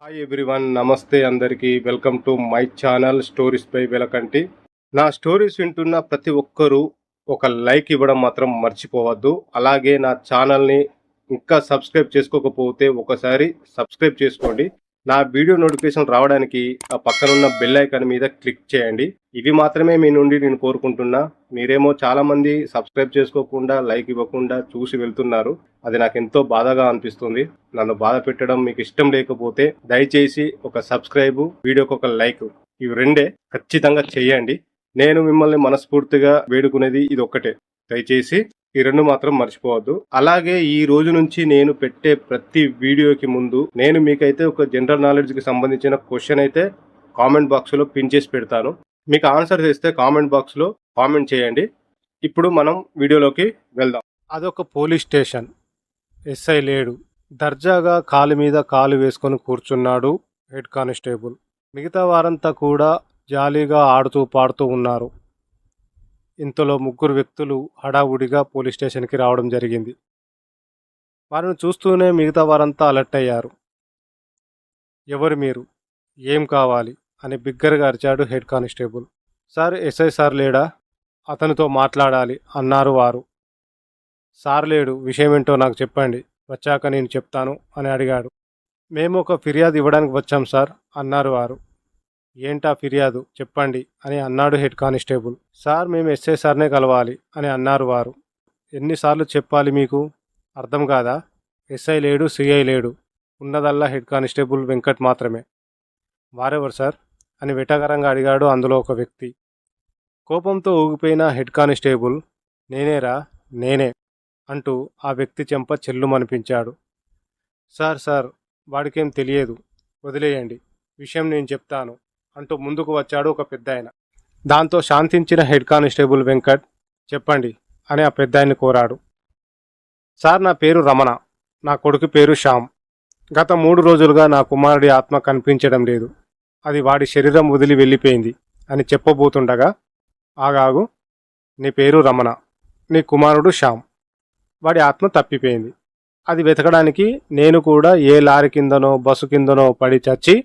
Hi everyone, నమస్తే అందరికీ. Welcome to my channel stories by Velakanti. నా స్టోరీస్ వింటున్న ప్రతి ఒక్కరూ ఒక లైక్ ఇవ్వడం మాత్రం మర్చిపోవద్దు. అలాగే నా ఛానల్ని ఇంకా సబ్స్క్రైబ్ చేసుకోకపోతే ఒకసారి సబ్స్క్రైబ్ చేసుకోండి. నా వీడియో నోటిఫికేషన్ రావడానికి ఆ పక్కనున్న బెల్ ఐకాన్ మీద క్లిక్ చేయండి. ఇవి మాత్రమే మీ నుండి నేను కోరుకుంటున్నా. మీరేమో చాలామంది సబ్స్క్రైబ్ చేసుకోకుండా లైక్ ఇవ్వకుండా చూసి వెళ్తున్నారు. అది నాకు ఎంతో బాధగా అనిపిస్తుంది. నన్ను బాధ పెట్టడం మీకు ఇష్టం లేకపోతే దయచేసి ఒక సబ్స్క్రైబ్, వీడియోకి ఒక లైక్, ఇవి రెండే ఖచ్చితంగా చేయండి. నేను మిమ్మల్ని మనస్ఫూర్తిగా వేడుకునేది ఇది ఒక్కటే. దయచేసి ఈ రెండు మాత్రం మర్చిపోవద్దు. అలాగే ఈ రోజు నుంచి నేను పెట్టే ప్రతి వీడియోకి ముందు నేను మీకైతే ఒక జనరల్ నాలెడ్జ్కి సంబంధించిన క్వశ్చన్ అయితే కామెంట్ బాక్స్లో పిన్ చేసి పెడతాను. మీకు ఆన్సర్ చేస్తే కామెంట్ బాక్స్లో కామెంట్ చేయండి. ఇప్పుడు మనం వీడియోలోకి వెళ్దాం. అదొక పోలీస్ స్టేషన్. ఎస్ఐ లేడు. దర్జాగా కాలు మీద కాలు వేసుకొని కూర్చున్నాడు హెడ్ కానిస్టేబుల్. మిగతా వారంతా కూడా జాలీగా ఆడుతూ పాడుతూ ఉన్నారు. ఇంతలో ముగ్గురు వ్యక్తులు హడావుడిగా పోలీస్ స్టేషన్కి రావడం జరిగింది. వారిని చూస్తూనే మిగతా వారంతా అలర్ట్ అయ్యారు. ఎవరు మీరు? ఏం కావాలి అని బిగ్గరగా అరిచాడు head constable. Sir, SI sir లేడా? అతనితో మాట్లాడాలి అన్నారు వారు. సార్ లేడు, విషయం ఏంటో నాకు చెప్పండి, వచ్చాక నేను చెప్తాను అని అడిగాడు. మేము ఒక ఫిర్యాదు ఇవ్వడానికి వచ్చాం సార్ అన్నారు వారు. ఏంటా ఫిర్యాదు, చెప్పండి అని అన్నాడు హెడ్ కానిస్టేబుల్. సార్, మేము ఎస్ఐ సార్నే కలవాలి అని అన్నారు వారు. ఎన్నిసార్లు చెప్పాలి మీకు, అర్థం కాదా? ఎస్ఐ లేడు, సిఐ లేడు, ఉన్నదల్లా హెడ్ కానిస్టేబుల్ వెంకట్ మాత్రమే. వారెవరు సార్ అని వెటకరంగా అడిగాడు అందులో ఒక వ్యక్తి. కోపంతో ఊగిపోయిన హెడ్ కానిస్టేబుల్, నేనేరా నేనే అంటూ ఆ వ్యక్తి చెంప చెల్లుమనిపించాడు. సార్ సార్, వాడికేం తెలియదు, వదిలేయండి, విషయం నేను చెప్తాను అంటూ ముందుకు వచ్చాడు ఒక పెద్దాయన. దాంతో శాంతించిన హెడ్ కానిస్టేబుల్ వెంకట్, చెప్పండి అని ఆ పెద్దాయన్ని కోరాడు. సార్, నా పేరు రమణ, నా కొడుకు పేరు శ్యామ్. గత 3 రోజులుగా నా కుమారుడి ఆత్మ కనిపించడం లేదు. అది వాడి శరీరం వదిలి వెళ్ళిపోయింది అని చెప్పబోతుండగా, ఆగాగు, నీ పేరు రమణ, నీ కుమారుడు శ్యామ్, వాడి ఆత్మ తప్పిపోయింది. అది వెతకడానికి నేను కూడా ఏ లారీ కిందనో బస్సు కిందనో పడి చచ్చి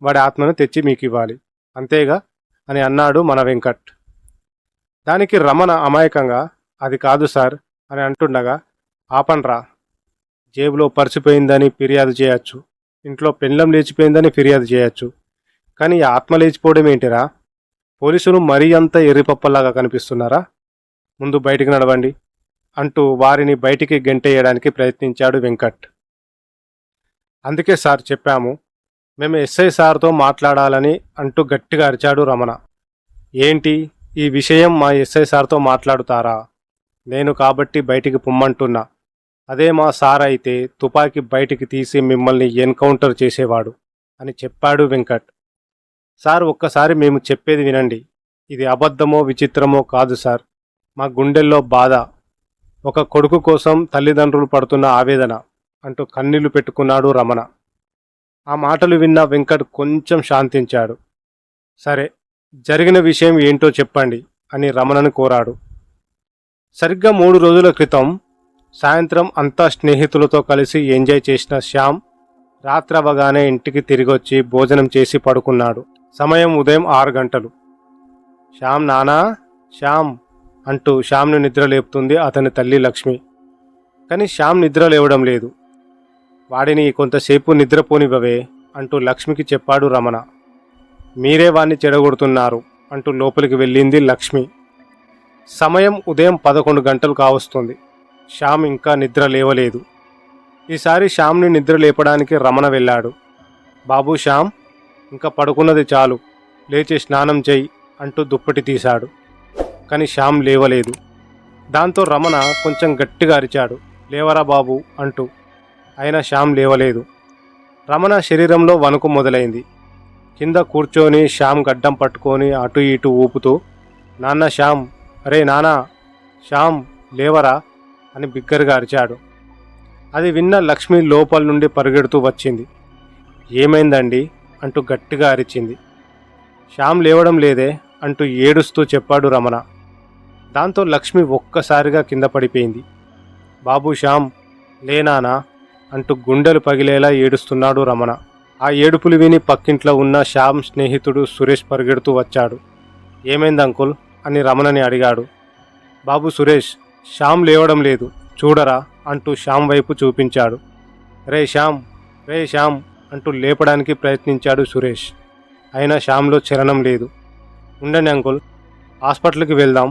వాడి ఆత్మను తెచ్చి మీకు ఇవ్వాలి, అంతేగా అని అన్నాడు మన వెంకట్. దానికి రమణ అమాయకంగా, అది కాదు సార్ అని అంటుండగా, ఆపండ్రా, జేబులో పర్చిపోయిందని ఫిర్యాదు చేయొచ్చు, ఇంట్లో పెండ్లం లేచిపోయిందని ఫిర్యాదు చేయొచ్చు, కానీ ఈ ఆత్మ లేచిపోవడం ఏంటిరా? పోలీసులు మరీ అంత ఎర్రిపప్పలాగా కనిపిస్తున్నారా? ముందు బయటికి నడవండి అంటూ వారిని బయటికి గెంటేయడానికి ప్రయత్నించాడు వెంకట్. అందుకే సార్ చెప్పాము, మేము ఎస్ఐ సార్తో మాట్లాడాలని అంటూ గట్టిగా అరిచాడు రమణ. ఏంటి, ఈ విషయం మా ఎస్ఐ సార్తో మాట్లాడుతారా? నేను కాబట్టి బయటికి పొమ్మంటున్నా. అదే మా సార్ అయితే తుపాకీ బయటికి తీసి మిమ్మల్ని ఎన్కౌంటర్ చేసేవాడు అని చెప్పాడు వెంకట్. సార్, ఒక్కసారి మేము చెప్పేది వినండి. ఇది అబద్ధమో విచిత్రమో కాదు సార్, మా గుండెల్లో బాధ, ఒక కొడుకు కోసం తల్లిదండ్రులు పడుతున్న ఆవేదన అంటూ కన్నీళ్లు పెట్టుకున్నాడు రమణ. ఆ మాటలు విన్న వెంకట్ కొంచెం శాంతించాడు. సరే, జరిగిన విషయం ఏంటో చెప్పండి అని రమణను కోరాడు. సరిగ్గా 3 రోజుల క్రితం సాయంత్రం అంతా స్నేహితులతో కలిసి ఎంజాయ్ చేసిన శ్యామ్ రాత్రవగానే ఇంటికి తిరిగొచ్చి భోజనం చేసి పడుకున్నాడు. సమయం ఉదయం 6 గంటలు. శ్యామ్, నానా శ్యామ్ అంటూ శ్యామ్ను నిద్ర లేపుతుంది అతని తల్లి లక్ష్మి. కానీ శ్యామ్ నిద్ర లేవడం లేదు. వాడిని కొంతసేపు నిద్రపోనివ్వవే అంటూ లక్ష్మికి చెప్పాడు రమణ. మీరే వాణ్ణి చెడగొడుతున్నారు అంటూ లోపలికి వెళ్ళింది లక్ష్మి. సమయం ఉదయం 11 గంటలు కావస్తుంది. శ్యామ్ ఇంకా నిద్ర లేవలేదు. ఈసారి శ్యామ్ని నిద్ర లేపడానికి రమణ వెళ్ళాడు. బాబు శ్యామ్, ఇంకా పడుకున్నది చాలు, లేచి స్నానం చెయ్యి అంటూ దుప్పటి తీశాడు. కానీ శ్యామ్ లేవలేదు. దాంతో రమణ కొంచెం గట్టిగా అరిచాడు, లేవరా బాబు అంటూ. అయినా శ్యామ్ లేవలేదు. రమణ శరీరంలో వణుకు మొదలైంది. కింద కూర్చొని శ్యామ్ గడ్డం పట్టుకొని అటు ఇటు ఊపుతూ, నాన్న శ్యామ్, అరే నానా శ్యామ్, లేవరా అని బిగ్గరగా అరిచాడు. అది విన్న లక్ష్మి లోపల నుండి పరిగెడుతూ వచ్చింది. ఏమైందండి అంటూ గట్టిగా అరిచింది. శ్యామ్ లేవడం లేదే అంటూ ఏడుస్తూ చెప్పాడు రమణ. దాంతో లక్ష్మి ఒక్కసారిగా కింద పడిపోయింది. బాబు శ్యామ్, లేనానా అంటూ గుండెలు పగిలేలా ఏడుస్తున్నాడు రమణ. ఆ ఏడుపులు విని పక్కింట్లో ఉన్న శ్యామ్ స్నేహితుడు సురేష్ పరిగెడుతూ వచ్చాడు. ఏమైంది అంకుల్ అని రమణని అడిగాడు. బాబు సురేష్, శ్యామ్ లేవడం లేదు, చూడరా అంటూ శ్యామ్ వైపు చూపించాడు. రే శ్యామ్, రే శ్యామ్ అంటూ లేపడానికి ప్రయత్నించాడు సురేష్. అయినా శ్యామ్లో చలనం లేదు. ఉండండి అంకుల్, హాస్పిటల్కి వెళ్దాం,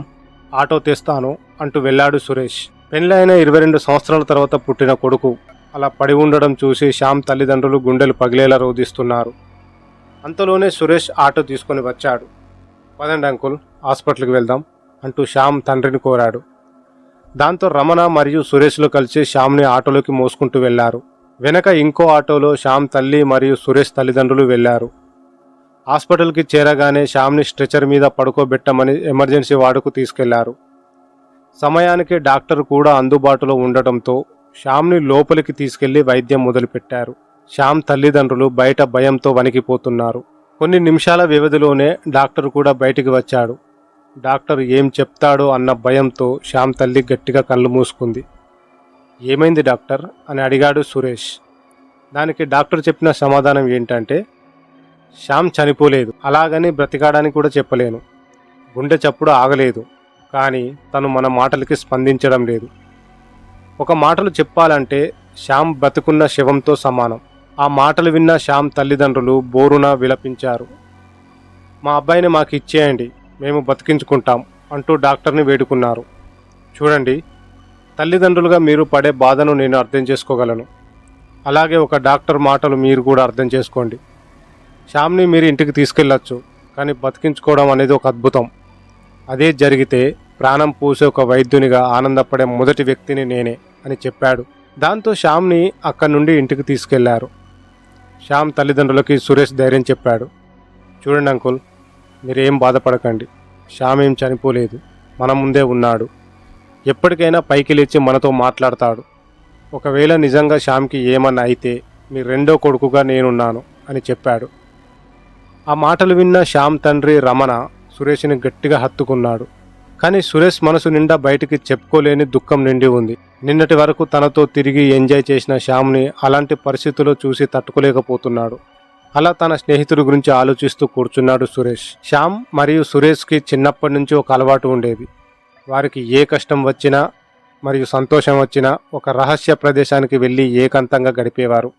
ఆటో తెస్తాను అంటూ వెళ్ళాడు సురేష్. పెళ్ళైన 22 సంవత్సరాల తర్వాత పుట్టిన కొడుకు అలా పడి ఉండడం చూసి శ్యామ్ తల్లిదండ్రులు గుండెలు పగిలేలా రోధిస్తున్నారు. అంతలోనే సురేష్ ఆటో తీసుకొని వచ్చాడు. పదండి అంకుల్, హాస్పిటల్కి వెళ్దాం అంటూ శ్యామ్ తండ్రిని కోరాడు. దాంతో రమణ మరియు సురేష్లు కలిసి శ్యామ్ని ఆటోలోకి మోసుకుంటూ వెళ్లారు. వెనక ఇంకో ఆటోలో శ్యామ్ తల్లి మరియు సురేష్ తల్లిదండ్రులు వెళ్లారు. హాస్పిటల్కి చేరగానే శ్యామ్ని స్ట్రెచర్ మీద పడుకోబెట్టమని ఎమర్జెన్సీ వార్డుకు తీసుకెళ్లారు. సమయానికి డాక్టర్ కూడా అందుబాటులో ఉండటంతో శ్యామ్ని లోపలికి తీసుకెళ్లి వైద్యం మొదలుపెట్టారు. శ్యామ్ తల్లిదండ్రులు బయట భయంతో వణికిపోతున్నారు. కొన్ని నిమిషాల వ్యవధిలోనే డాక్టర్ కూడా బయటికి వచ్చాడు. డాక్టర్ ఏం చెప్తాడో అన్న భయంతో శ్యామ్ తల్లి గట్టిగా కళ్ళు మూసుకుంది. ఏమైంది డాక్టర్ అని అడిగాడు సురేష్. దానికి డాక్టర్ చెప్పిన సమాధానం ఏంటంటే, శ్యామ్ చనిపోలేదు, అలాగని బ్రతికాడని కూడా చెప్పలేను. గుండె చప్పుడు ఆగలేదు, కానీ తను మన మాటలకి స్పందించడం లేదు. ఒక మాటలు చెప్పాలంటే శ్యామ్ బ్రతుకున్న శవంతో సమానం. ఆ మాటలు విన్న శ్యామ్ తల్లిదండ్రులు బోరున విలపించారు. మా అబ్బాయిని మాకు ఇచ్చేయండి, మేము బతికించుకుంటాం అంటూ డాక్టర్ని వేడుకున్నారు. చూడండి, తల్లిదండ్రులుగా మీరు పడే బాధను నేను అర్థం చేసుకోగలను. అలాగే ఒక డాక్టర్ మాటలు మీరు కూడా అర్థం చేసుకోండి. శ్యామ్ని మీరు ఇంటికి తీసుకెళ్ళొచ్చు, కానీ బతికించుకోవడం అనేది ఒక అద్భుతం. అదే జరిగితే ప్రాణం పూసే ఒక వైద్యునిగా ఆనందపడే మొదటి వ్యక్తిని నేనే అని చెప్పాడు. దాంతో శ్యామ్ని అక్కడి నుండి ఇంటికి తీసుకెళ్లారు. శ్యామ్ తల్లిదండ్రులకి సురేష్ ధైర్యం చెప్పాడు. చూడండి అంకుల్, మీరేం బాధపడకండి, శ్యామ్ ఏం చనిపోలేదు, మన ముందే ఉన్నాడు. ఎప్పటికైనా పైకి లేచి మనతో మాట్లాడతాడు. ఒకవేళ నిజంగా శ్యామ్కి ఏమన్నా అయితే మీ రెండో కొడుకుగా నేనున్నాను అని చెప్పాడు. ఆ మాటలు విన్న శ్యామ్ తండ్రి రమణ సురేష్ని గట్టిగా హత్తుకున్నాడు. కానీ సురేష్ మనసు నిండా బయటికి చెప్పుకోలేని దుఃఖం నిండి ఉంది. నిన్నటి వరకు తనతో తిరిగి ఎంజాయ్ చేసిన శ్యామ్ని అలాంటి పరిస్థితుల్లో చూసి తట్టుకోలేకపోతున్నాడు. అలా తన స్నేహితుడి గురించి ఆలోచిస్తూ కూర్చున్నాడు సురేష్. శ్యామ్ మరియు సురేష్కి చిన్నప్పటి నుంచి ఒక అలవాటు ఉండేది. వారికి ఏ కష్టం వచ్చినా మరియు సంతోషం వచ్చినా ఒక రహస్య ప్రదేశానికి వెళ్ళి ఏకాంతంగా గడిపేవారు.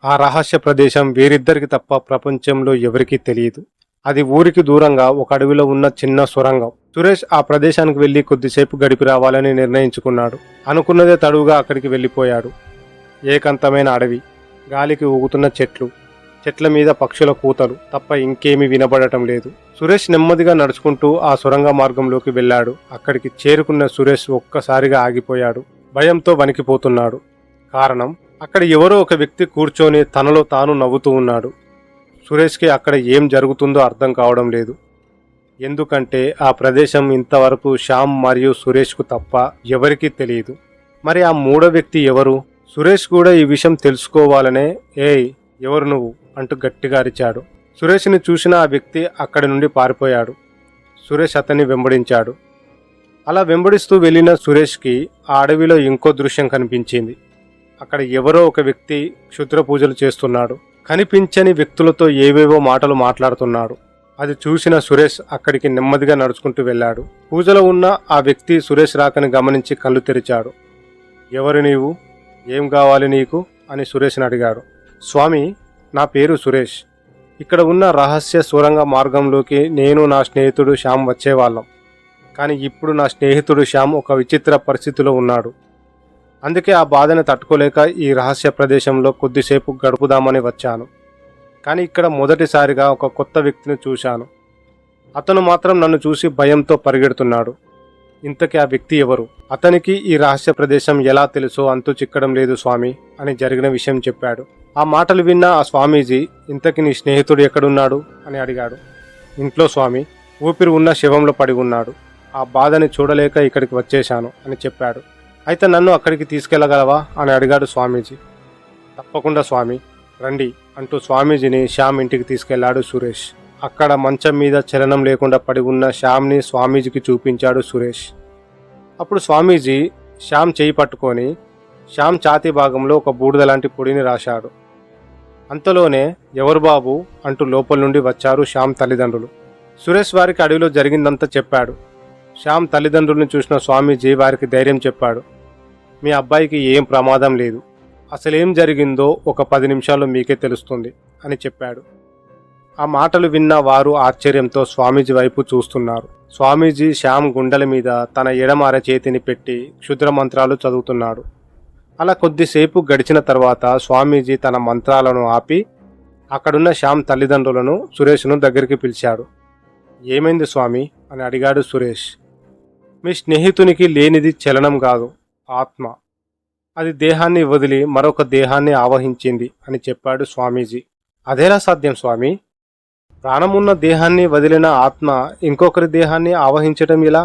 ఆ రహస్య ప్రదేశం వీరిద్దరికి తప్ప ప్రపంచంలో ఎవరికీ తెలియదు. అది ఊరికి దూరంగా ఒక అడవిలో ఉన్న చిన్న సొరంగం. సురేష్ ఆ ప్రదేశానికి వెళ్లి కొద్దిసేపు గడిపి రావాలని నిర్ణయించుకున్నాడు. అనుకున్నదే తడువుగా అక్కడికి వెళ్ళిపోయాడు. ఏకాంతమైన అడవి, గాలికి ఊగుతున్న చెట్లు, చెట్ల మీద పక్షుల కూతలు తప్ప ఇంకేమీ వినబడటం లేదు. సురేష్ నెమ్మదిగా నడుచుకుంటూ ఆ సొరంగ మార్గంలోకి వెళ్ళాడు. అక్కడికి చేరుకున్న సురేష్ ఒక్కసారిగా ఆగిపోయాడు. భయంతో వణికిపోతున్నాడు. కారణం, అక్కడ ఎవరో ఒక వ్యక్తి కూర్చొని తనలో తాను నవ్వుతూ ఉన్నాడు. సురేష్కి అక్కడ ఏం జరుగుతుందో అర్థం కావడం లేదు. ఎందుకంటే ఆ ప్రదేశం ఇంతవరకు శ్యామ్ మరియు సురేష్కు తప్ప ఎవరికీ తెలియదు. మరి ఆ మూడో వ్యక్తి ఎవరు? సురేష్ కూడా ఈ విషయం తెలుసుకోవాలనే, ఏయ్ ఎవరు నువ్వు అంటూ గట్టిగా అరిచాడు. సురేష్ని చూసిన ఆ వ్యక్తి అక్కడి నుండి పారిపోయాడు. సురేష్ అతన్ని వెంబడించాడు. అలా వెంబడిస్తూ వెళ్ళిన సురేష్కి ఆ అడవిలో ఇంకో దృశ్యం కనిపించింది. అక్కడ ఎవరో ఒక వ్యక్తి క్షుద్ర పూజలు చేస్తున్నాడు. కనిపించని వ్యక్తులతో ఏవేవో మాటలు మాట్లాడుతున్నాడు. అది చూసిన సురేష్ అక్కడికి నెమ్మదిగా నడుచుకుంటూ వెళ్ళాడు. పూజలో ఉన్న ఆ వ్యక్తి సురేష్ రాకని గమనించి కళ్ళు తెరిచాడు. ఎవరు నీవు? ఏం కావాలి నీకు అని సురేష్ని అడిగాడు. స్వామి, నా పేరు సురేష్. ఇక్కడ ఉన్న రహస్య సొరంగ మార్గంలోకి నేను నా స్నేహితుడు శ్యామ్ వచ్చేవాళ్ళం. కానీ ఇప్పుడు నా స్నేహితుడు శ్యామ్ ఒక విచిత్ర పరిస్థితిలో ఉన్నాడు. అందుకే ఆ బాధను తట్టుకోలేక ఈ రహస్య ప్రదేశంలో కొద్దిసేపు గడుపుదామని వచ్చాను. కానీ ఇక్కడ మొదటిసారిగా ఒక కొత్త వ్యక్తిని చూశాను. అతను మాత్రం నన్ను చూసి భయంతో పరిగెడుతున్నాడు. ఇంతకీ ఆ వ్యక్తి ఎవరు? అతనికి ఈ రహస్య ప్రదేశం ఎలా తెలుసో అంతు చిక్కడం లేదు స్వామి అని జరిగిన విషయం చెప్పాడు. ఆ మాటలు విన్న ఆ స్వామీజీ, ఇంతకీ నీ స్నేహితుడు ఎక్కడున్నాడు అని అడిగాడు. ఇంట్లో స్వామి, ఊపిరి ఉన్న శవంలో పడి ఉన్నాడు. ఆ బాధని చూడలేక ఇక్కడికి వచ్చేశాను అని చెప్పాడు. అయితే నన్ను అక్కడికి తీసుకెళ్లగలవా అని అడిగాడు స్వామీజీ. తప్పకుండా స్వామి, రండి అంటూ స్వామీజీని శ్యామ్ ఇంటికి తీసుకెళ్లాడు సురేష్. అక్కడ మంచం మీద చలనం లేకుండా పడి ఉన్న శ్యామ్ని స్వామీజీకి చూపించాడు సురేష్. అప్పుడు స్వామీజీ శ్యామ్ చేయి పట్టుకొని శ్యామ్ ఛాతీ భాగంలో ఒక బూడిద లాంటి పొడిని రాశాడు. అంతలోనే ఎవరు బాబు అంటూ లోపల నుండి వచ్చారు శ్యామ్ తల్లిదండ్రులు. సురేష్ వారికి అడవిలో జరిగిందంతా చెప్పాడు. శ్యామ్ తల్లిదండ్రులను చూసిన స్వామీజీ వారికి ధైర్యం చెప్పాడు. మీ అబ్బాయికి ఏం ప్రమాదం లేదు, అసలేం జరిగిందో ఒక 10 నిమిషాల్లో మీకే తెలుస్తుంది అని చెప్పాడు. ఆ మాటలు విన్న వారు ఆశ్చర్యంతో స్వామీజీ వైపు చూస్తున్నారు. స్వామీజీ శ్యామ్ గుండెల మీద తన ఎడమ అరచేతిని పెట్టి క్షుద్ర మంత్రాలు చదువుతున్నాడు. అలా కొద్దిసేపు గడిచిన తర్వాత స్వామీజీ తన మంత్రాలను ఆపి అక్కడున్న శ్యామ్ తల్లిదండ్రులను సురేష్ను దగ్గరికి పిలిచాడు. ఏమైంది స్వామి అని అడిగాడు సురేష్. మీ స్నేహితునికి లేనిది చలనం కాదు, ఆత్మ. అది దేహాన్ని వదిలి మరొక దేహాన్ని ఆవహించింది అని చెప్పాడు స్వామీజీ. అదేలా సాధ్యం స్వామి? ప్రాణమున్న దేహాన్ని వదిలిన ఆత్మ ఇంకొకరి దేహాన్ని ఆవహించటం ఎలా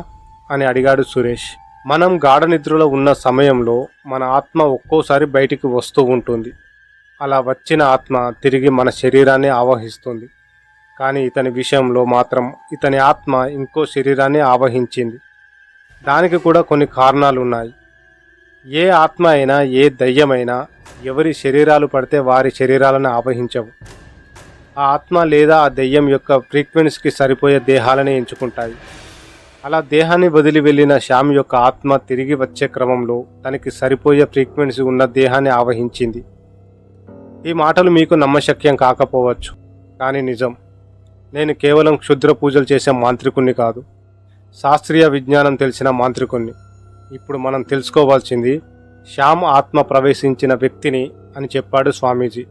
అని అడిగాడు సురేష్. మనం గాఢ నిద్రలో ఉన్న సమయంలో మన ఆత్మ ఒక్కోసారి బయటికి వస్తూ ఉంటుంది. అలా వచ్చిన ఆత్మ తిరిగి మన శరీరాన్ని ఆవహిస్తుంది. కానీ ఇతని విషయంలో మాత్రం ఇతని ఆత్మ ఇంకో శరీరాన్ని ఆవహించింది. దానికి కూడా కొన్ని కారణాలు ఉన్నాయి. ఏ ఆత్మ అయినా ఏ దయ్యమైనా ఎవరి శరీరాలు పడితే వారి శరీరాలను ఆవహించవు. ఆ ఆత్మ లేదా ఆ దెయ్యం యొక్క ఫ్రీక్వెన్సీకి సరిపోయే దేహాలని ఎంచుకుంటాయి. అలా దేహాన్ని వదిలి వెళ్ళిన శ్యామ్ యొక్క ఆత్మ తిరిగి వచ్చే క్రమంలో తనకి సరిపోయే ఫ్రీక్వెన్సీ ఉన్న దేహాన్ని ఆవహించింది. ఈ మాటలు మీకు నమ్మశక్యం కాకపోవచ్చు, కానీ నిజం. నేను కేవలం క్షుద్ర పూజలు చేసే మాంత్రికుణ్ణి కాదు, శాస్త్రీయ విజ్ఞానం తెలిసిన మాంత్రికుణ్ణి. ఇప్పుడు మనం తెలుసుకోవాల్సింది శ్యామ్ ఆత్మ ప్రవేశించిన వ్యక్తిని అని చెప్పాడు స్వామీజీ.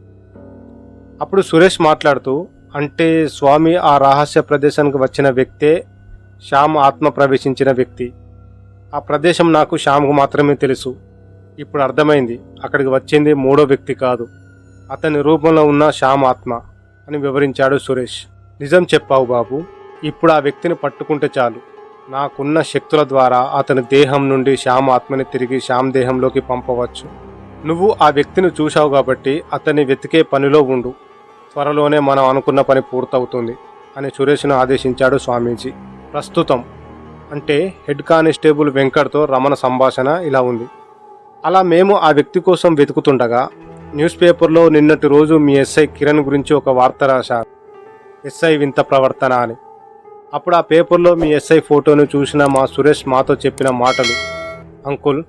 అప్పుడు సురేష్ మాట్లాడుతూ, అంటే స్వామి ఆ రహస్య ప్రదేశానికి వచ్చిన వ్యక్తే శ్యామ్ ఆత్మ ప్రవేశించిన వ్యక్తి. ఆ ప్రదేశం నాకు శ్యామ్కు మాత్రమే తెలుసు. ఇప్పుడు అర్థమైంది, అక్కడికి వచ్చింది మూడో వ్యక్తి కాదు, అతని రూపంలో ఉన్న శ్యామ్ ఆత్మ అని వివరించాడు సురేష్. నిజం చెప్పావు బాబు. ఇప్పుడు ఆ వ్యక్తిని పట్టుకుంటే చాలు, నాకున్న శక్తుల ద్వారా అతని దేహం నుండి శ్యామ్ ఆత్మని తిరిగి శ్యామ్ దేహంలోకి పంపవచ్చు. నువ్వు ఆ వ్యక్తిని చూశావు కాబట్టి అతన్ని వెతికే పనిలో ఉండు. త్వరలోనే మనం అనుకున్న పని పూర్తవుతుంది అని సురేష్ను ఆదేశించాడు స్వామీజీ. ప్రస్తుతం అంటే హెడ్ కానిస్టేబుల్ వెంకట్తో రమణ సంభాషణ ఇలా ఉంది. అలా మేము ఆ వ్యక్తి కోసం వెతుకుతుండగా న్యూస్ పేపర్లో నిన్నటి రోజు మీ ఎస్ఐ కిరణ్ గురించి ఒక వార్త రాశారు. ఎస్ఐ వింత ప్రవర్తన అని. అప్పుడు ఆ పేపర్లో మీ ఎస్ఐ ఫోటోను చూసిన మా సురేష్ మాతో చెప్పిన మాటలు, అంకుల్,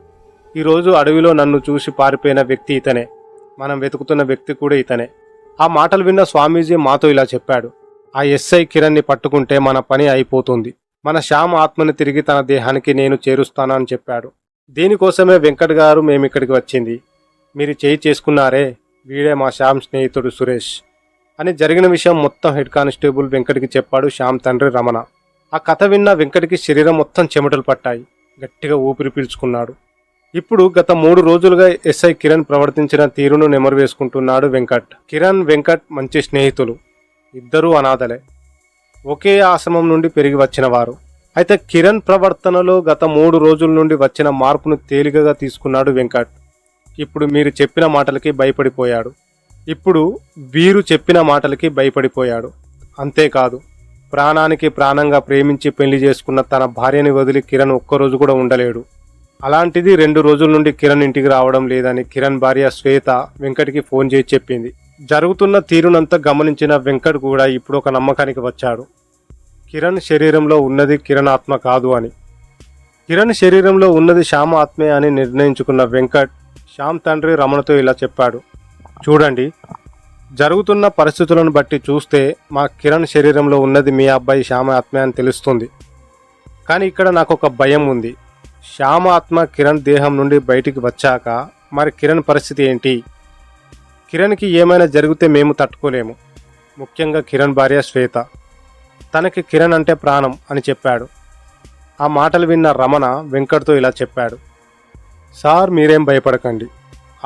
ఈరోజు అడవిలో నన్ను చూసి పారిపోయిన వ్యక్తి ఇతనే, మనం వెతుకుతున్న వ్యక్తి కూడా ఇతనే. ఆ మాటలు విన్న స్వామీజీ మాతో ఇలా చెప్పాడు. ఆ ఎస్ఐ కిరణ్ని పట్టుకుంటే మన పని అయిపోతుంది. మన శ్యామ్ ఆత్మని తిరిగి తన దేహానికి నేను చేరుస్తానని చెప్పాడు. దీనికోసమే వెంకట్ గారు మేమిక్కడికి వచ్చింది. మీరు చేయి చేసుకున్నారే, వీడే మా శ్యామ్ స్నేహితుడు సురేష్ అని జరిగిన విషయం మొత్తం హెడ్ కానిస్టేబుల్ వెంకట్కి చెప్పాడు శ్యామ్ తండ్రి రమణ. ఆ కథ విన్న వెంకట్కి శరీరం మొత్తం చెమటలు పట్టాయి. గట్టిగా ఊపిరి పీల్చుకున్నాడు. ఇప్పుడు గత 3 రోజులుగా ఎస్ఐ కిరణ్ ప్రవర్తించిన తీరును నెమరు వేసుకుంటున్నాడు వెంకట్. కిరణ్, వెంకట్ మంచి స్నేహితులు. ఇద్దరూ అనాథలే, ఒకే ఆశ్రమం నుండి పెరిగి వచ్చిన వారు. అయితే కిరణ్ ప్రవర్తనలో గత 3 రోజుల నుండి వచ్చిన మార్పును తేలికగా తీసుకున్నాడు వెంకట్. ఇప్పుడు మీరు చెప్పిన మాటలకి భయపడిపోయాడు. ఇప్పుడు వీరు చెప్పిన మాటలకి భయపడిపోయాడు. అంతేకాదు, ప్రాణానికి ప్రాణంగా ప్రేమించి పెళ్లి చేసుకున్న తన భార్యని వదిలి కిరణ్ ఒక్కరోజు కూడా ఉండలేడు. అలాంటిది 2 రోజుల నుండి కిరణ్ ఇంటికి రావడం లేదని కిరణ్ భార్య శ్వేత వెంకట్కి ఫోన్ చేసి చెప్పింది. జరుగుతున్న తీరునంతా గమనించిన వెంకట్ కూడా ఇప్పుడు ఒక నమ్మకానికి వచ్చాడు. కిరణ్ శరీరంలో ఉన్నది కిరణ్ ఆత్మ కాదు అని. కిరణ్ శరీరంలో ఉన్నది శ్యామ్ ఆత్మే అని నిర్ణయించుకున్న వెంకట్ శ్యామ్ తండ్రి రమణతో ఇలా చెప్పాడు. చూడండి, జరుగుతున్న పరిస్థితులను బట్టి చూస్తే మా కిరణ్ శరీరంలో ఉన్నది మీ అబ్బాయి శ్యామ ఆత్మే అని తెలుస్తుంది. కానీ ఇక్కడ నాకు ఒక భయం ఉంది. శ్యామ ఆత్మ కిరణ్ దేహం నుండి బయటికి వచ్చాక మరి కిరణ్ పరిస్థితి ఏంటి? కిరణ్కి ఏమైనా జరిగితే మేము తట్టుకోలేము. ముఖ్యంగా కిరణ్ భార్య శ్వేత. తనకి కిరణ్ అంటే ప్రాణం అని చెప్పాడు. ఆ మాటలు విన్న రమణ వెంకట్తో ఇలా చెప్పాడు. సార్, మీరేం భయపడకండి.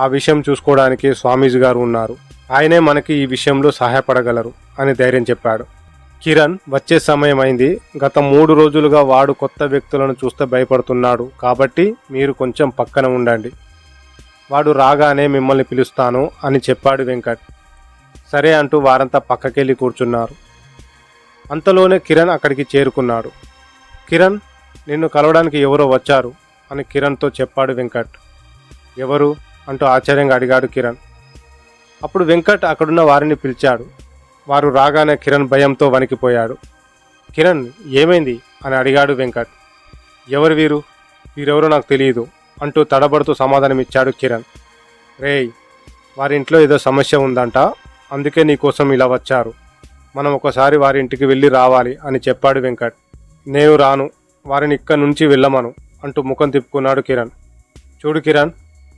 ఆ విషయం చూసుకోవడానికి స్వామీజీ గారు ఉన్నారు. ఆయనే మనకి ఈ విషయంలో సహాయపడగలరు అని ధైర్యం చెప్పాడు. కిరణ్ వచ్చే సమయం అయింది. గత 3 రోజులుగా వాడు కొత్త వ్యక్తులను చూస్తే భయపడుతున్నాడు. కాబట్టి మీరు కొంచెం పక్కన ఉండండి. వాడు రాగానే మిమ్మల్ని పిలుస్తాను అని చెప్పాడు వెంకట్. సరే అంటూ వారంతా పక్కకెళ్ళి కూర్చున్నారు. అంతలోనే కిరణ్ అక్కడికి చేరుకున్నాడు. కిరణ్, నిన్ను కలవడానికి ఎవరో వచ్చారు అని కిరణ్తో చెప్పాడు వెంకట్. ఎవరు అంటూ ఆశ్చర్యంగా అడిగాడు కిరణ్. అప్పుడు వెంకట్ అక్కడున్న వారిని పిలిచాడు. వారు రాగానే కిరణ్ భయంతో వణికిపోయాడు. కిరణ్, ఏమైంది అని అడిగాడు వెంకట్. ఎవరు వీరు? వీరెవరో నాకు తెలియదు అంటూ తడబడుతూ సమాధానమిచ్చాడు కిరణ్. రేయ్, వారి ఇంట్లో ఏదో సమస్య ఉందంట, అందుకే నీకోసం ఇలా వచ్చారు. మనం ఒకసారి వారి ఇంటికి వెళ్ళి రావాలి అని చెప్పాడు వెంకట్. నేను రాను, వారిని ఇక్కడి నుంచి వెళ్ళమను అంటూ ముఖం తిప్పుకున్నాడు కిరణ్. చూడు కిరణ్,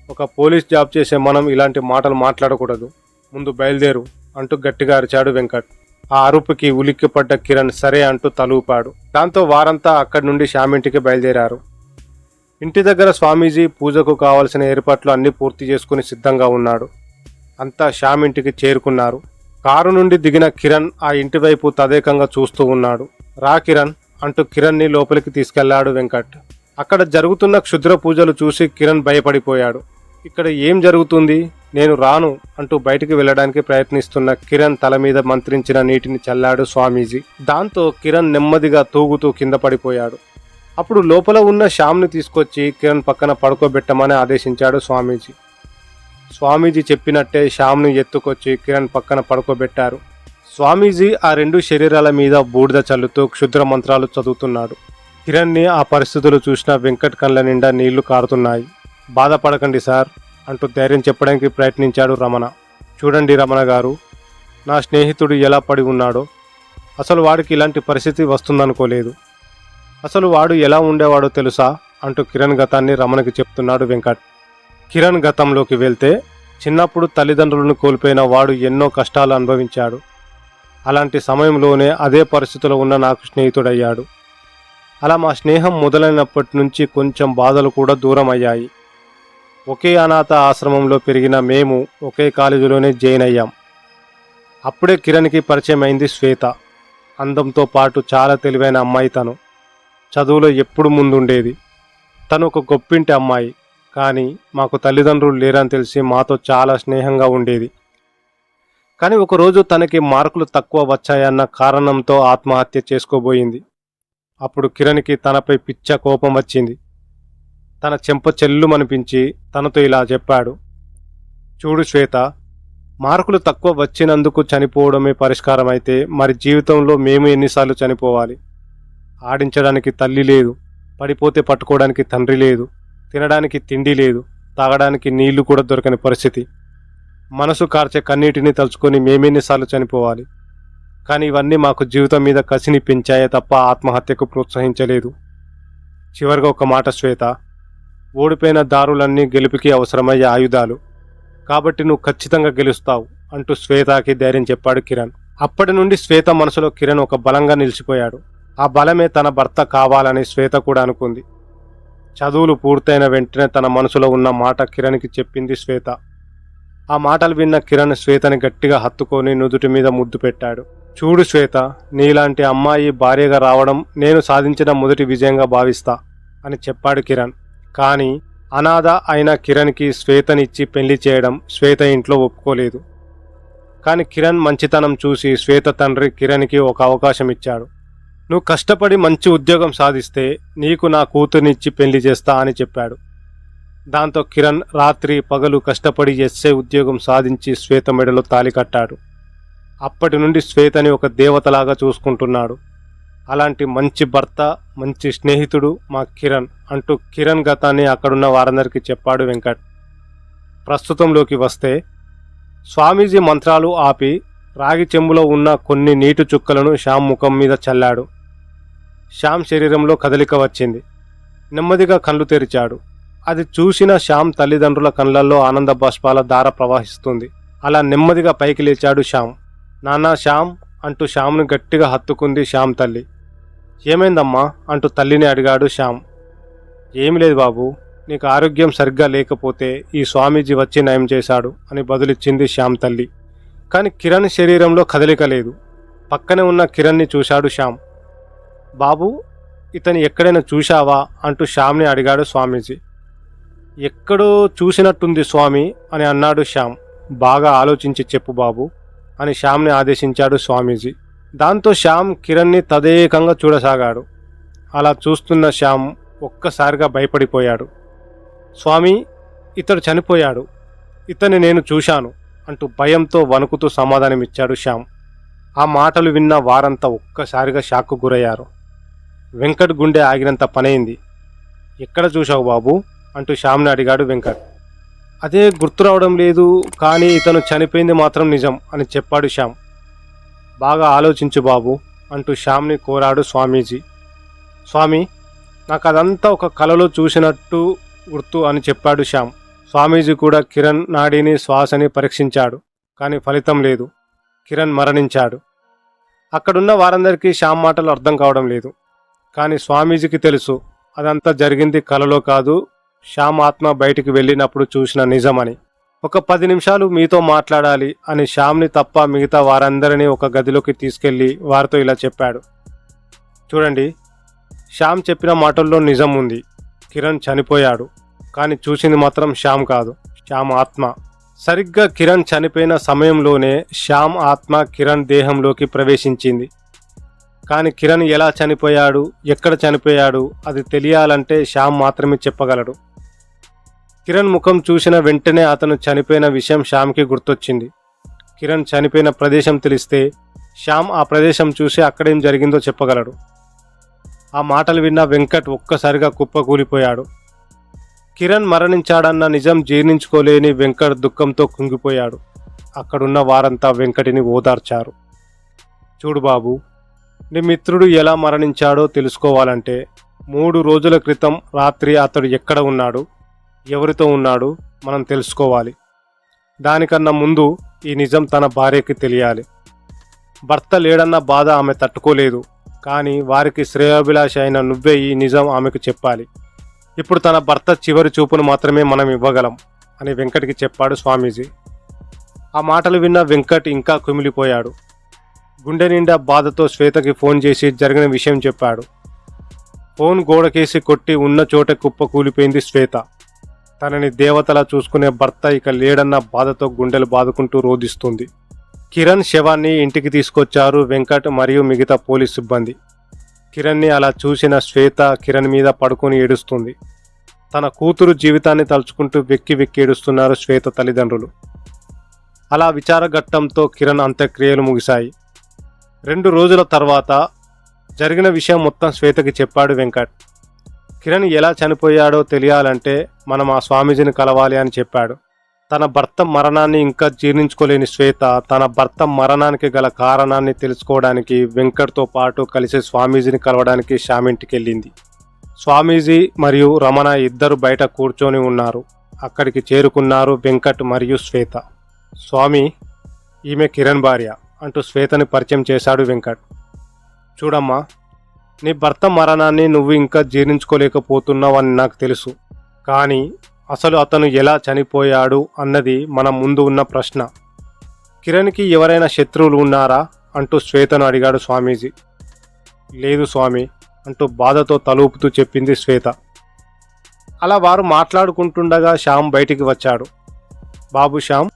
ఒక పోలీస్ జాబ్ చేసే మనం ఇలాంటి మాటలు మాట్లాడకూడదు, ముందు బయలుదేరు అంటూ గట్టిగా అరిచాడు వెంకట్. ఆ అరుపుకి ఉలిక్కిపడ్డ కిరణ్ సరే అంటూ తలూపాడు. దాంతో వారంతా అక్కడి నుండి శ్యామ్ ఇంటికి బయలుదేరారు. ఇంటి దగ్గర స్వామీజీ పూజకు కావలసిన ఏర్పాట్లు అన్నీ పూర్తి చేసుకుని సిద్ధంగా ఉన్నాడు. అంతా శ్యామ్ ఇంటికి చేరుకున్నారు. కారు నుండి దిగిన కిరణ్ ఆ ఇంటి వైపు తదేకంగా చూస్తూ ఉన్నాడు. రా కిరణ్ అంటూ కిరణ్ని లోపలికి తీసుకెళ్లాడు వెంకట్. అక్కడ జరుగుతున్న క్షుద్ర పూజలు చూసి కిరణ్ భయపడిపోయాడు. ఇక్కడ ఏం జరుగుతుంది? నేను రాను అంటూ బయటికి వెళ్ళడానికి ప్రయత్నిస్తున్న కిరణ్ తల మీద మంత్రించిన నీటిని చల్లాడు స్వామీజీ. దాంతో కిరణ్ నెమ్మదిగా తూగుతూ కింద పడిపోయాడు. అప్పుడు లోపల ఉన్న శ్యామ్ని తీసుకొచ్చి కిరణ్ పక్కన పడుకోబెట్టమని ఆదేశించాడు స్వామీజీ. స్వామీజీ చెప్పినట్టే శ్యామ్ను ఎత్తుకొచ్చి కిరణ్ పక్కన పడుకోబెట్టారు. స్వామీజీ ఆ రెండు శరీరాల మీద బూడిద చల్లుతూ క్షుద్ర మంత్రాలు చదువుతున్నాడు. కిరణ్ని ఆ పరిస్థితులు చూసిన వెంకట్ కళ్ళ నిండా నీళ్లు కారుతున్నాయి. బాధపడకండి సార్ అంటూ ధైర్యం చెప్పడానికి ప్రయత్నించాడు రమణ. చూడండి రమణ గారు, నా స్నేహితుడు ఎలా పడి ఉన్నాడో, అసలు వాడికి ఇలాంటి పరిస్థితి వస్తుందనుకోలేదు. అసలు వాడు ఎలా ఉండేవాడో తెలుసా అంటూ కిరణ్ గతాన్ని రమణకి చెప్తున్నాడు వెంకట్. కిరణ్ గతంలోకి వెళ్తే చిన్నప్పుడు తల్లిదండ్రులను కోల్పోయిన వాడు ఎన్నో కష్టాలు అనుభవించాడు. అలాంటి సమయంలోనే అదే పరిస్థితిలో ఉన్న నాకు స్నేహితుడయ్యాడు. అలా మా స్నేహం మొదలైనప్పటి నుంచి కొంచెం బాధలు కూడా దూరం అయ్యాయి. ఒకే అనాథ ఆశ్రమంలో పెరిగిన మేము ఒకే కాలేజీలోనే జాయిన్ అయ్యాం. అప్పుడే కిరణ్కి పరిచయం అయింది శ్వేత. అందంతో పాటు చాలా తెలివైన అమ్మాయి. తను చదువులో ఎప్పుడు ముందుండేది. తను ఒక గొప్పింటి అమ్మాయి, కానీ మాకు తల్లిదండ్రులు లేరని తెలిసి మాతో చాలా స్నేహంగా ఉండేది. కానీ ఒకరోజు తనకి మార్కులు తక్కువ వచ్చాయన్న కారణంతో ఆత్మహత్య చేసుకోబోయింది. అప్పుడు కిరణ్కి తనపై పిచ్చ కోపం వచ్చింది. తన చెంప చెల్లుమనిపించి తనతో ఇలా చెప్పాడు. చూడు శ్వేత, మార్కులు తక్కువ వచ్చినందుకు చనిపోవడమే పరిష్కారం అయితే మరి జీవితంలో మేము ఎన్నిసార్లు చనిపోవాలి? ఆడించడానికి తల్లి లేదు, పడిపోతే పట్టుకోవడానికి తండ్రి లేదు, తినడానికి తిండి లేదు, తాగడానికి నీళ్లు కూడా దొరకని పరిస్థితి. మనసు కార్చే కన్నీటిని తలుచుకొని మేమెన్నిసార్లు చనిపోవాలి? కానీ ఇవన్నీ మాకు జీవితం మీద కసిని పెంచాయే తప్ప ఆత్మహత్యకు ప్రోత్సహించలేదు. చివరిగా ఒక మాట శ్వేత, ఓడిపోయిన దారులన్నీ గెలుపుకి అవసరమయ్యే ఆయుధాలు, కాబట్టి నువ్వు ఖచ్చితంగా గెలుస్తావు అంటూ శ్వేతకి ధైర్యం చెప్పాడు కిరణ్. అప్పటి నుండి శ్వేత మనసులో కిరణ్ ఒక బలంగా నిలిచిపోయాడు. ఆ బలమే తన భర్త కావాలని శ్వేత కూడా అనుకుంది. చదువులు పూర్తయిన వెంటనే తన మనసులో ఉన్న మాట కిరణ్కి చెప్పింది శ్వేత. ఆ మాటలు విన్న కిరణ్ శ్వేతని గట్టిగా హత్తుకొని నుదుటి మీద ముద్దు పెట్టాడు. చూడు శ్వేత, నీలాంటి అమ్మాయి భార్యగా రావడం నేను సాధించిన మొదటి విజయంగా భావిస్తా అని చెప్పాడు కిరణ్. కానీ అనాథ అయిన కిరణ్కి శ్వేతనిచ్చి పెళ్లి చేయడం శ్వేత ఇంట్లో ఒప్పుకోలేదు. కానీ కిరణ్ మంచితనం చూసి శ్వేత తండ్రి కిరణ్కి ఒక అవకాశం ఇచ్చాడు. నువ్వు కష్టపడి మంచి ఉద్యోగం సాధిస్తే నీకు నా కూతుర్నిచ్చి పెళ్లి చేస్తా అని చెప్పాడు. దాంతో కిరణ్ రాత్రి పగలు కష్టపడి ఎస్ఐ ఉద్యోగం సాధించి శ్వేత మెడలో తాళి కట్టాడు. అప్పటి నుండి శ్వేతని ఒక దేవతలాగా చూసుకుంటున్నాడు. అలాంటి మంచి భర్త, మంచి స్నేహితుడు మా కిరణ్ అంటూ కిరణ్ గతాన్ని అక్కడున్న వారందరికీ చెప్పాడు వెంకట్. ప్రస్తుతంలోకి వస్తే స్వామీజీ మంత్రాలు ఆపి రాగి చెంబులో ఉన్న కొన్ని నీటి చుక్కలను శ్యామ్ ముఖం మీద చల్లాడు. శ్యామ్ శరీరంలో కదలిక వచ్చింది. నెమ్మదిగా కళ్ళు తెరిచాడు. అది చూసిన శ్యామ్ తల్లిదండ్రుల కళ్ళల్లో ఆనంద బాష్పాల ధార ప్రవహిస్తుంది. అలా నెమ్మదిగా పైకి లేచాడు శ్యామ్. నాన్న శ్యామ్ అంటూ శ్యామ్ను గట్టిగా హత్తుకుంది శ్యామ్ తల్లి. ఏమైందమ్మా అంటూ తల్లిని అడిగాడు శ్యామ్. ఏమి లేదు బాబు, నీకు ఆరోగ్యం సరిగ్గా లేకపోతే ఈ స్వామీజీ వచ్చి నయం చేశాడు అని బదులిచ్చింది శ్యామ్ తల్లి. కానీ కిరణ్ శరీరంలో కదలిక లేదు. పక్కనే ఉన్న కిరణ్ని చూశాడు శ్యామ్. బాబు, ఇతని ఎక్కడైనా చూశావా అంటూ శ్యామ్ని అడిగాడు స్వామీజీ. ఎక్కడో చూసినట్టుంది స్వామి అని అన్నాడు శ్యామ్. బాగా ఆలోచించి చెప్పు బాబు అని శ్యామ్ని ఆదేశించాడు స్వామీజీ. దాంతో శ్యామ్ కిరణ్ని తదేకంగా చూడసాగాడు. అలా చూస్తున్న శ్యామ్ ఒక్కసారిగా భయపడిపోయాడు. స్వామి, ఇతడు చనిపోయాడు. ఇతన్ని నేను చూశాను. అంటూ భయంతో వణుకుతూ సమాధానమిచ్చాడు శ్యామ్. ఆ మాటలు విన్న వారంతా ఒక్కసారిగా షాక్కు గురయ్యారు. వెంకట్ గుండె ఆగినంత పనైంది. ఎక్కడ చూశావు బాబు అంటూ శ్యామ్ని అడిగాడు వెంకట్. అదే గుర్తు రావడం లేదు, కానీ ఇతను చనిపోయింది మాత్రం నిజం అని చెప్పాడు శ్యామ్. బాగా ఆలోచించు బాబు అంటూ శ్యామ్ని కోరాడు స్వామీజీ. స్వామి, నాకు అదంతా ఒక కలలో చూసినట్టు గుర్తు అని చెప్పాడు శ్యామ్. స్వామీజీ కూడా కిరణ్ నాడిని శ్వాసని పరీక్షించాడు, కానీ ఫలితం లేదు. కిరణ్ మరణించాడు. అక్కడున్న వారందరికీ శ్యామ్ మాటలు అర్థం కావడం లేదు, కానీ స్వామీజీకి తెలుసు అదంతా జరిగింది కలలో కాదు, శ్యామ్ ఆత్మ బయటికి వెళ్ళినప్పుడు చూసిన నిజమని. ఒక 10 నిమిషాలు మీతో మాట్లాడాలి అని శ్యామ్ని తప్ప మిగతా వారందరినీ ఒక గదిలోకి తీసుకెళ్లి వారితో ఇలా చెప్పాడు. చూడండి, శ్యామ్ చెప్పిన మాటల్లో నిజం ఉంది. కిరణ్ చనిపోయాడు, కానీ చూసింది మాత్రం శ్యామ్ కాదు, శ్యామ్ ఆత్మ. సరిగ్గా కిరణ్ చనిపోయిన సమయంలోనే శ్యామ్ ఆత్మ కిరణ్ దేహంలోకి ప్రవేశించింది. కానీ కిరణ్ ఎలా చనిపోయాడు, ఎక్కడ చనిపోయాడు అది తెలియాలంటే శ్యామ్ మాత్రమే చెప్పగలడు. కిరణ్ ముఖం చూసిన వెంటనే అతను చనిపోయిన విషయం శ్యామ్కి గుర్తొచ్చింది. కిరణ్ చనిపోయిన ప్రదేశం తెలిస్తే శ్యామ్ ఆ ప్రదేశం చూసి అక్కడేం జరిగిందో చెప్పగలడు. ఆ మాటలు విన్న వెంకట్ ఒక్కసారిగా కుప్పకూలిపోయాడు. కిరణ్ మరణించాడన్న నిజం జీర్ణించుకోలేని వెంకట్ దుఃఖంతో కుంగిపోయాడు. అక్కడున్న వారంతా వెంకటిని ఓదార్చారు. చూడు బాబు, నీ మిత్రుడు ఎలా మరణించాడో తెలుసుకోవాలంటే 3 రోజుల క్రితం రాత్రి అతడు ఎక్కడ ఉన్నాడు, ఎవరితో ఉన్నాడు మనం తెలుసుకోవాలి. దానికన్నా ముందు ఈ నిజం తన భార్యకి తెలియాలి. భర్త లేడన్న బాధ ఆమె తట్టుకోలేదు, కానీ వారికి శ్రేయోభిలాష అయిన నువ్వే ఈ నిజం ఆమెకు చెప్పాలి. ఇప్పుడు తన భర్త చివరి చూపును మాత్రమే మనం ఇవ్వగలం అని వెంకట్కి చెప్పాడు స్వామీజీ. ఆ మాటలు విన్న వెంకట్ ఇంకా కుమిలిపోయాడు. గుండె నిండా బాధతో శ్వేతకి ఫోన్ చేసి జరిగిన విషయం చెప్పాడు. ఫోన్ గోడకేసి కొట్టి ఉన్న చోట కుప్ప కూలిపోయింది శ్వేత. తనని దేవతలా చూసుకునే భర్త ఇక లేడన్న బాధతో గుండెలు బాదుకుంటూ రోధిస్తుంది. కిరణ్ శవాన్ని ఇంటికి తీసుకొచ్చారు వెంకట్ మరియు మిగతా పోలీస్ సిబ్బంది. కిరణ్ని అలా చూసిన శ్వేత కిరణ్ మీద పడుకొని ఏడుస్తుంది. తన కూతురు జీవితాన్ని తలుచుకుంటూ వెక్కి వెక్కి ఏడుస్తున్నారు శ్వేత తల్లిదండ్రులు. అలా విచారఘట్టంతో కిరణ్ అంత్యక్రియలు ముగిశాయి. 2 రోజుల తర్వాత జరిగిన విషయం మొత్తం శ్వేతకి చెప్పాడు వెంకట్. కిరణ్ ఎలా చనిపోయాడో తెలియాలంటే మనం ఆ స్వామీజీని కలవాలి అని చెప్పాడు. తన భర్త మరణాన్ని ఇంకా జీర్ణించుకోలేని శ్వేత తన భర్త మరణానికి గల కారణాన్ని తెలుసుకోవడానికి వెంకట్తో పాటు కలిసి స్వామీజీని కలవడానికి శ్యామ్ ఇంటికి వెళ్ళింది. స్వామీజీ మరియు రమణ ఇద్దరు బయట కూర్చొని ఉన్నారు. అక్కడికి చేరుకున్నారు వెంకట్ మరియు శ్వేత. స్వామి, ఈమె కిరణ్ భార్య అంటూ శ్వేతని పరిచయం చేశాడు వెంకట్. చూడమ్మా, నీ భర్త మరణాన్ని నువ్వు ఇంకా జీర్ణించుకోలేకపోతున్నావని నాకు తెలుసు, కానీ అసలు అతను ఎలా చనిపోయాడు అన్నది మన ముందు ఉన్న ప్రశ్న. కిరణ్కి ఎవరైనా శత్రువులు ఉన్నారా అంటూ శ్వేతను అడిగాడు స్వామీజీ. లేదు స్వామి అంటూ బాధతో తలూపుతూ చెప్పింది శ్వేత. అలా వారు మాట్లాడుకుంటుండగా శ్యామ్ బయటికి వచ్చాడు. బాబు శ్యామ్,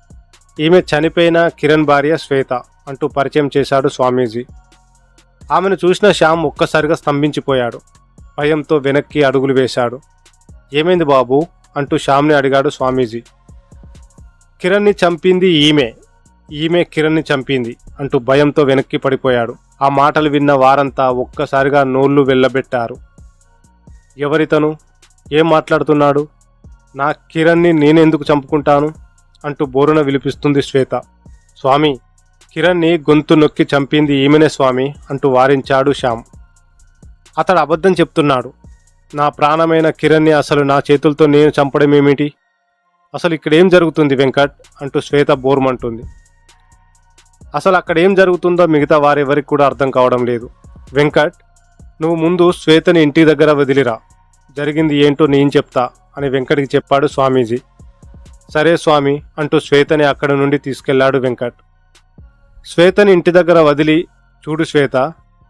ఈమె చనిపోయిన కిరణ్ భార్య శ్వేత అంటూ పరిచయం చేశాడు స్వామీజీ. ఆమెను చూసిన శ్యామ్ ఒక్కసారిగా స్తంభించిపోయాడు. భయంతో వెనక్కి అడుగులు వేశాడు. ఏమైంది బాబు అంటూ శ్యామ్ని అడిగాడు స్వామీజీ. కిరణ్ని చంపింది ఈమె కిరణ్ని చంపింది అంటూ భయంతో వెనక్కి పడిపోయాడు. ఆ మాటలు విన్న వారంతా ఒక్కసారిగా నోళ్లు వెళ్ళబెట్టారు. ఎవరితను, ఏం మాట్లాడుతున్నాడు, నా కిరణ్ని నేనెందుకు చంపుకుంటాను అంటూ బోరున విలిపిస్తుంది శ్వేత. స్వామి, కిరణ్ని గొంతు నొక్కి చంపింది ఈమెనే స్వామి అంటూ వారించాడు శ్యామ్. అతడు అబద్ధం చెప్తున్నాడు. నా ప్రాణమైన కిరణ్ని అసలు నా చేతులతో నేను చంపడం ఏమిటి? అసలు ఇక్కడేం జరుగుతుంది వెంకట్ అంటూ శ్వేత బోర్మంటుంది. అసలు అక్కడ ఏం జరుగుతుందో మిగతా వారెవరికి కూడా అర్థం కావడం లేదు. వెంకట్, నువ్వు ముందు శ్వేతని ఇంటి దగ్గర వదిలిరా, జరిగింది ఏంటో నేను చెప్తా అని వెంకట్కి చెప్పాడు స్వామీజీ. సరే స్వామి అంటూ శ్వేతని అక్కడి నుండి తీసుకెళ్లాడు వెంకట్. శ్వేతని ఇంటి దగ్గర వదిలి, చూడు శ్వేత,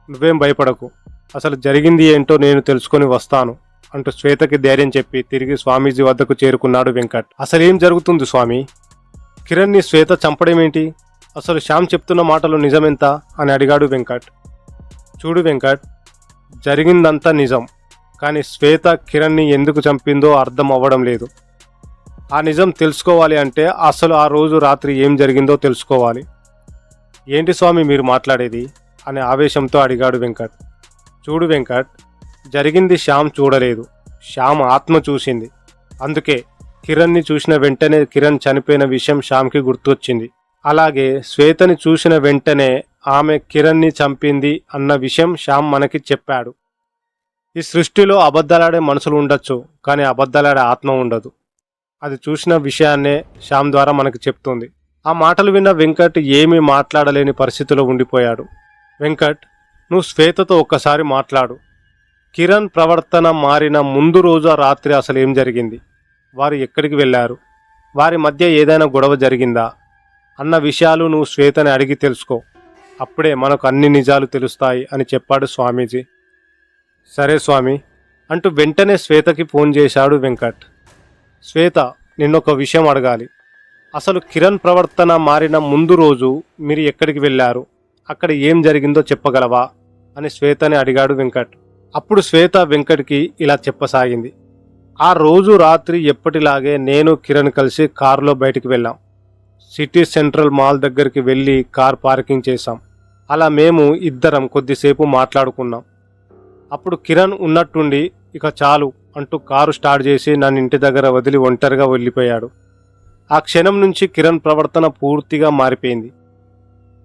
నువ్వేం భయపడకు, అసలు జరిగింది ఏంటో నేను తెలుసుకొని వస్తాను అంటూ శ్వేతకి ధైర్యం చెప్పి తిరిగి స్వామీజీ వద్దకు చేరుకున్నాడు వెంకట్. అసలేం జరుగుతుంది స్వామి? కిరణ్ని శ్వేత చంపడమేంటి? అసలు శ్యామ్ చెప్తున్న మాటలు నిజమెంత అని అడిగాడు వెంకట్. చూడు వెంకట్, జరిగిందంతా నిజం, కానీ శ్వేత కిరణ్ని ఎందుకు చంపిందో అర్థం అవ్వడం లేదు. ఆ నిజం తెలుసుకోవాలి అంటే అసలు ఆ రోజు రాత్రి ఏం జరిగిందో తెలుసుకోవాలి. ఏంటి స్వామి మీరు మాట్లాడేది అనే ఆవేశంతో అడిగాడు వెంకట్. చూడు వెంకట్, జరిగింది శ్యామ్ చూడలేదు, శ్యామ్ ఆత్మ చూసింది. అందుకే కిరణ్ని చూసిన వెంటనే కిరణ్ చనిపోయిన విషయం శ్యామ్కి గుర్తొచ్చింది. అలాగే శ్వేతని చూసిన వెంటనే ఆమె కిరణ్ని చంపింది అన్న విషయం శ్యామ్ మనకి చెప్పాడు. ఈ సృష్టిలో అబద్ధాలాడే మనుషులు ఉండొచ్చు, కానీ అబద్ధాలాడే ఆత్మ ఉండదు. అది చూసిన విషయాన్నే శ్యామ్ ద్వారా మనకు చెప్తుంది. ఆ మాటలు విన్న వెంకట్ ఏమీ మాట్లాడలేని పరిస్థితిలో ఉండిపోయాడు. వెంకట్, నువ్వు శ్వేతతో ఒక్కసారి మాట్లాడు. కిరణ్ ప్రవర్తన మారిన ముందు రోజు ఆ రాత్రి అసలు ఏం జరిగింది, వారు ఎక్కడికి వెళ్ళారు, వారి మధ్య ఏదైనా గొడవ జరిగిందా అన్న విషయాలు నువ్వు శ్వేతని అడిగి తెలుసుకో. అప్పుడే మనకు అన్ని నిజాలు తెలుస్తాయి అని చెప్పాడు స్వామీజీ. సరే స్వామి అంటూ వెంటనే శ్వేతకి ఫోన్ చేశాడు వెంకట్. శ్వేత, నిన్నొక విషయం అడగాలి. అసలు కిరణ్ ప్రవర్తన మారిన ముందు రోజు మీరు ఎక్కడికి వెళ్ళారు, అక్కడ ఏం జరిగిందో చెప్పగలవా అని శ్వేతని అడిగాడు వెంకట్. అప్పుడు శ్వేత వెంకట్కి ఇలా చెప్పసాగింది. ఆ రోజు రాత్రి ఎప్పటిలాగే నేను కిరణ్ కలిసి కారులో బయటికి వెళ్ళాం. సిటీ సెంట్రల్ మాల్ దగ్గరికి వెళ్ళి కార్ పార్కింగ్ చేశాం. అలా మేము ఇద్దరం కొద్దిసేపు మాట్లాడుకున్నాం. అప్పుడు కిరణ్ ఉన్నట్టుండి ఇక చాలు అంటూ కారు స్టార్ట్ చేసి నన్ను ఇంటి దగ్గర వదిలి ఒంటరిగా వెళ్ళిపోయాడు. ఆ క్షణం నుంచి కిరణ్ ప్రవర్తన పూర్తిగా మారిపోయింది.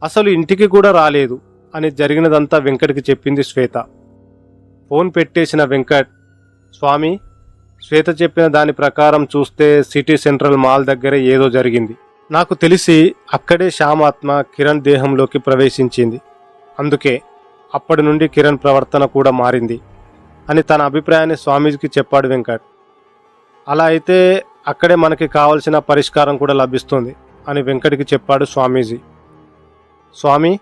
అసలు ఇంటికి కూడా రాలేదు అని జరిగినదంతా వెంకట్కి చెప్పింది శ్వేత. ఫోన్ పెట్టేసిన వెంకట్, స్వామి, శ్వేత చెప్పిన దాని ప్రకారం చూస్తే సిటీ సెంట్రల్ మాల్ దగ్గర ఏదో జరిగింది. నాకు తెలిసి అక్కడే శ్యామ్ ఆత్మ కిరణ్ దేహంలోకి ప్రవేశించింది. అందుకే అప్పటి నుండి కిరణ్ ప్రవర్తన కూడా మారింది అని తన అభిప్రాయాన్ని స్వామీజీకి చెప్పాడు వెంకట్. అలా అయితే అక్కడే మనకి కావలసిన పరిష్కారం కూడా లభిస్తుంది అని వెంకట్కి చెప్పాడు స్వామీజీ. స్వామి,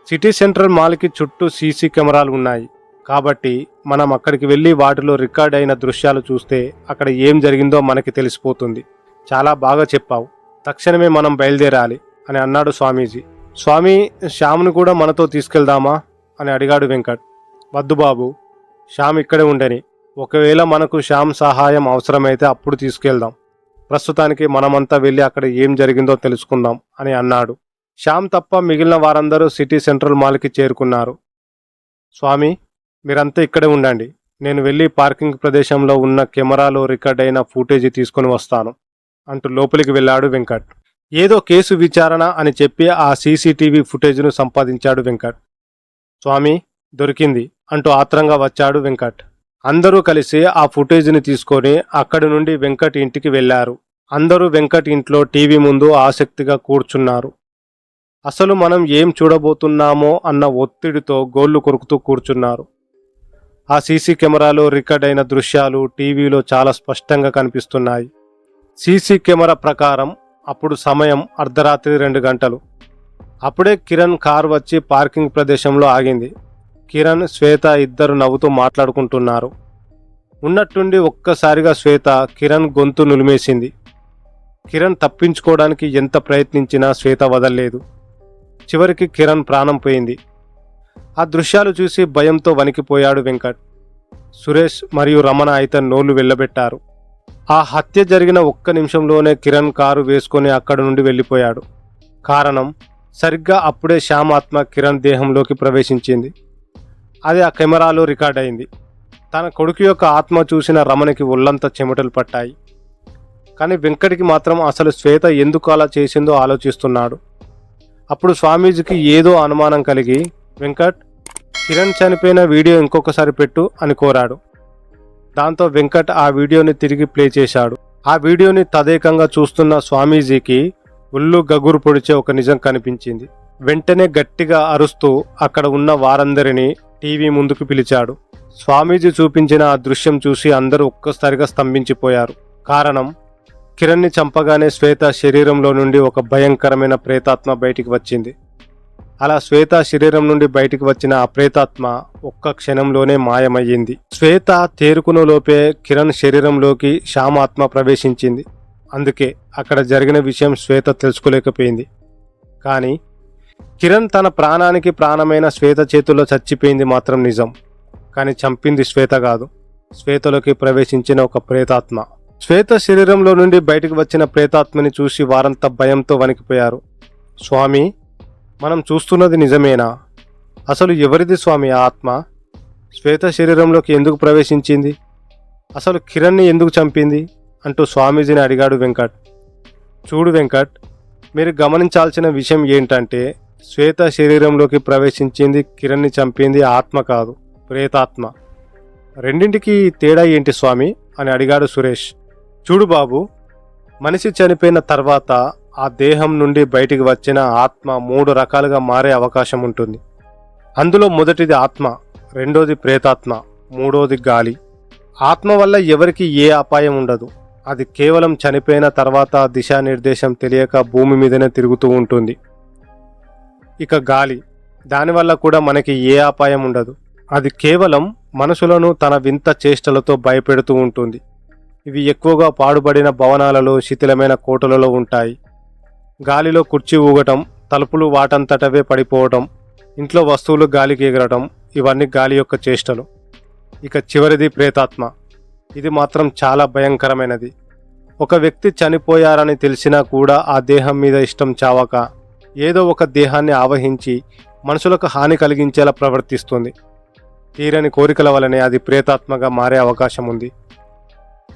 సిటీ సెంట్రల్ మాల్కి చుట్టూ సీసీ కెమెరాలు ఉన్నాయి కాబట్టి మనం అక్కడికి వెళ్ళి వాటిలో రికార్డ్ అయిన దృశ్యాలు చూస్తే అక్కడ ఏం జరిగిందో మనకి తెలిసిపోతుంది. చాలా బాగా చెప్పావు, తక్షణమే మనం బయలుదేరాలి అని అన్నాడు స్వామీజీ. స్వామి, శ్యామ్ను కూడా మనతో తీసుకెళ్దామా అని అడిగాడు వెంకట్. వద్దు బాబు, శ్యామ్ ఇక్కడే ఉండని. ఒకవేళ మనకు శ్యామ్ సహాయం అవసరమైతే అప్పుడు తీసుకెళ్దాం. ప్రస్తుతానికి మనమంతా వెళ్ళి అక్కడ ఏం జరిగిందో తెలుసుకుందాం అని అన్నాడు. శ్యామ్ తప్ప మిగిలిన వారందరూ సిటీ సెంట్రల్ మాల్కి చేరుకున్నారు. స్వామి, మీరంతా ఇక్కడే ఉండండి, నేను వెళ్ళి పార్కింగ్ ప్రదేశంలో ఉన్న కెమెరాలో రికార్డ్ అయిన ఫుటేజీ తీసుకుని వస్తాను అంటూ లోపలికి వెళ్ళాడు వెంకట్. ఏదో కేసు విచారణ అని చెప్పి ఆ సీసీటీవీ ఫుటేజ్ను సంపాదించాడు వెంకట్. స్వామి, దొరికింది అంటూ ఆత్రంగా వచ్చాడు వెంకట్. అందరూ కలిసి ఆ ఫుటేజ్ని తీసుకొని అక్కడి నుండి వెంకట్ ఇంటికి వెళ్లారు. అందరూ వెంకట్ ఇంట్లో టీవీ ముందు ఆసక్తిగా కూర్చున్నారు. అసలు మనం ఏం చూడబోతున్నామో అన్న ఒత్తిడితో గోళ్లు కొరుకుతూ కూర్చున్నారు. ఆ సీసీ కెమెరాలో రికార్డ్ అయిన దృశ్యాలు టీవీలో చాలా స్పష్టంగా కనిపిస్తున్నాయి. సీసీ కెమెరా ప్రకారం అప్పుడు సమయం అర్ధరాత్రి 2 గంటలు. అప్పుడే కిరణ్ కారు వచ్చి పార్కింగ్ ప్రదేశంలో ఆగింది. కిరణ్, శ్వేత ఇద్దరు నవ్వుతూ మాట్లాడుకుంటున్నారు. ఉన్నట్టుండి ఒక్కసారిగా శ్వేత కిరణ్ గొంతు నులిమేసింది. కిరణ్ తప్పించుకోవడానికి ఎంత ప్రయత్నించినా శ్వేత వదల్లేదు. చివరికి కిరణ్ ప్రాణం పోయింది. ఆ దృశ్యాలు చూసి భయంతో వణికిపోయాడు వెంకట్. సురేష్ మరియు రమణ అయితే నోళ్లు వెళ్ళబెట్టారు. ఆ హత్య జరిగిన 1 నిమిషంలోనే కిరణ్ కారు వేసుకొని అక్కడి నుండి వెళ్ళిపోయాడు. కారణం, సరిగ్గా అప్పుడే శ్యామ్ ఆత్మ కిరణ్ దేహంలోకి ప్రవేశించింది. అది ఆ కెమెరాలో రికార్డ్ అయింది. తన కొడుకు యొక్క ఆత్మ చూసిన రమణకి ఒళ్ళంతా చెమటలు పట్టాయి. కానీ వెంకట్కి మాత్రం అసలు శ్వేత ఎందుకు అలా చేసిందో ఆలోచిస్తున్నాడు. అప్పుడు స్వామీజీకి ఏదో అనుమానం కలిగి, వెంకట్, కిరణ్ చనిపోయిన వీడియో ఇంకొకసారి పెట్టు అని కోరాడు. దాంతో వెంకట్ ఆ వీడియోని తిరిగి ప్లే చేశాడు. ఆ వీడియోని తదేకంగా చూస్తున్న స్వామీజీకి ఒళ్ళు గగురు పొడిచే ఒక నిజం కనిపించింది. వెంటనే గట్టిగా అరుస్తూ అక్కడ ఉన్న వారందరినీ టీవీ ముందుకు పిలిచాడు. స్వామీజీ చూపించిన ఆ దృశ్యం చూసి అందరూ ఒక్కసారిగా స్తంభించిపోయారు. కారణం, కిరణ్ని చంపగానే శ్వేత శరీరంలో నుండి ఒక భయంకరమైన ప్రేతాత్మ బయటికి వచ్చింది. అలా శ్వేత శరీరం నుండి బయటికి వచ్చిన ఆ ప్రేతాత్మ ఒక్క క్షణంలోనే మాయమయ్యింది. శ్వేత తేరుకునే లోపే కిరణ్ శరీరంలోకి శ్యామ్ ఆత్మ ప్రవేశించింది. అందుకే అక్కడ జరిగిన విషయం శ్వేత తెలుసుకోలేకపోయింది. కానీ కిరణ్ తన ప్రాణానికి ప్రాణమైన శ్వేత చేతుల్లో చచ్చిపోయింది మాత్రం నిజం. కానీ చంపింది శ్వేత కాదు, శ్వేతలోకి ప్రవేశించిన ఒక ప్రేతాత్మ. శ్వేత శరీరంలో నుండి బయటకు వచ్చిన ప్రేతాత్మని చూసి వారంతా భయంతో వణికిపోయారు. స్వామి, మనం చూస్తున్నది నిజమేనా? అసలు ఎవరిది స్వామి ఆ ఆత్మ? శ్వేత శరీరంలోకి ఎందుకు ప్రవేశించింది? అసలు కిరణ్ని ఎందుకు చంపింది అంటూ స్వామీజీని అడిగాడు వెంకట్. చూడు వెంకట్, మీరు గమనించాల్సిన విషయం ఏంటంటే శ్వేత శరీరంలోకి ప్రవేశించింది కిరణ్ని చంపింది ఆత్మ కాదు, ప్రేతాత్మ. రెండింటికి తేడా ఏంటి స్వామి అని అడిగాడు సురేష్. చూడు బాబు, మనిషి చనిపోయిన తర్వాత ఆ దేహం నుండి బయటికి వచ్చిన ఆత్మ 3 రకాలుగా మారే అవకాశం ఉంటుంది. అందులో మొదటిది ఆత్మ, రెండోది ప్రేతాత్మ, మూడోది గాలి. ఆత్మ వల్ల ఎవరికి ఏ అపాయం ఉండదు. అది కేవలం చనిపోయిన తర్వాత దిశానిర్దేశం తెలియక భూమి మీదనే తిరుగుతూ ఉంటుంది. ఇక గాలి, దానివల్ల కూడా మనకి ఏ అపాయం ఉండదు. అది కేవలం మనుషులను తన వింత చేష్టలతో భయపెడుతూ ఉంటుంది. ఇవి ఎక్కువగా పాడుబడిన భవనాలలో, శిథిలమైన కోటలలో ఉంటాయి. గాలిలో కుర్చీ ఊగటం, తలుపులు వాటంతటవే పడిపోవటం, ఇంట్లో వస్తువులు గాలికి ఎగరటం, ఇవన్నీ గాలి యొక్క చేష్టలు. ఇక చివరిది ప్రేతాత్మ. ఇది మాత్రం చాలా భయంకరమైనది. ఒక వ్యక్తి చనిపోయారని తెలిసినా కూడా ఆ దేహం మీద ఇష్టం చావక ఏదో ఒక దేహాన్ని ఆవహించి మనుషులకు హాని కలిగించేలా ప్రవర్తిస్తుంది. తీరని కోరికల వలనే అది ప్రేతాత్మగా మారే అవకాశం ఉంది.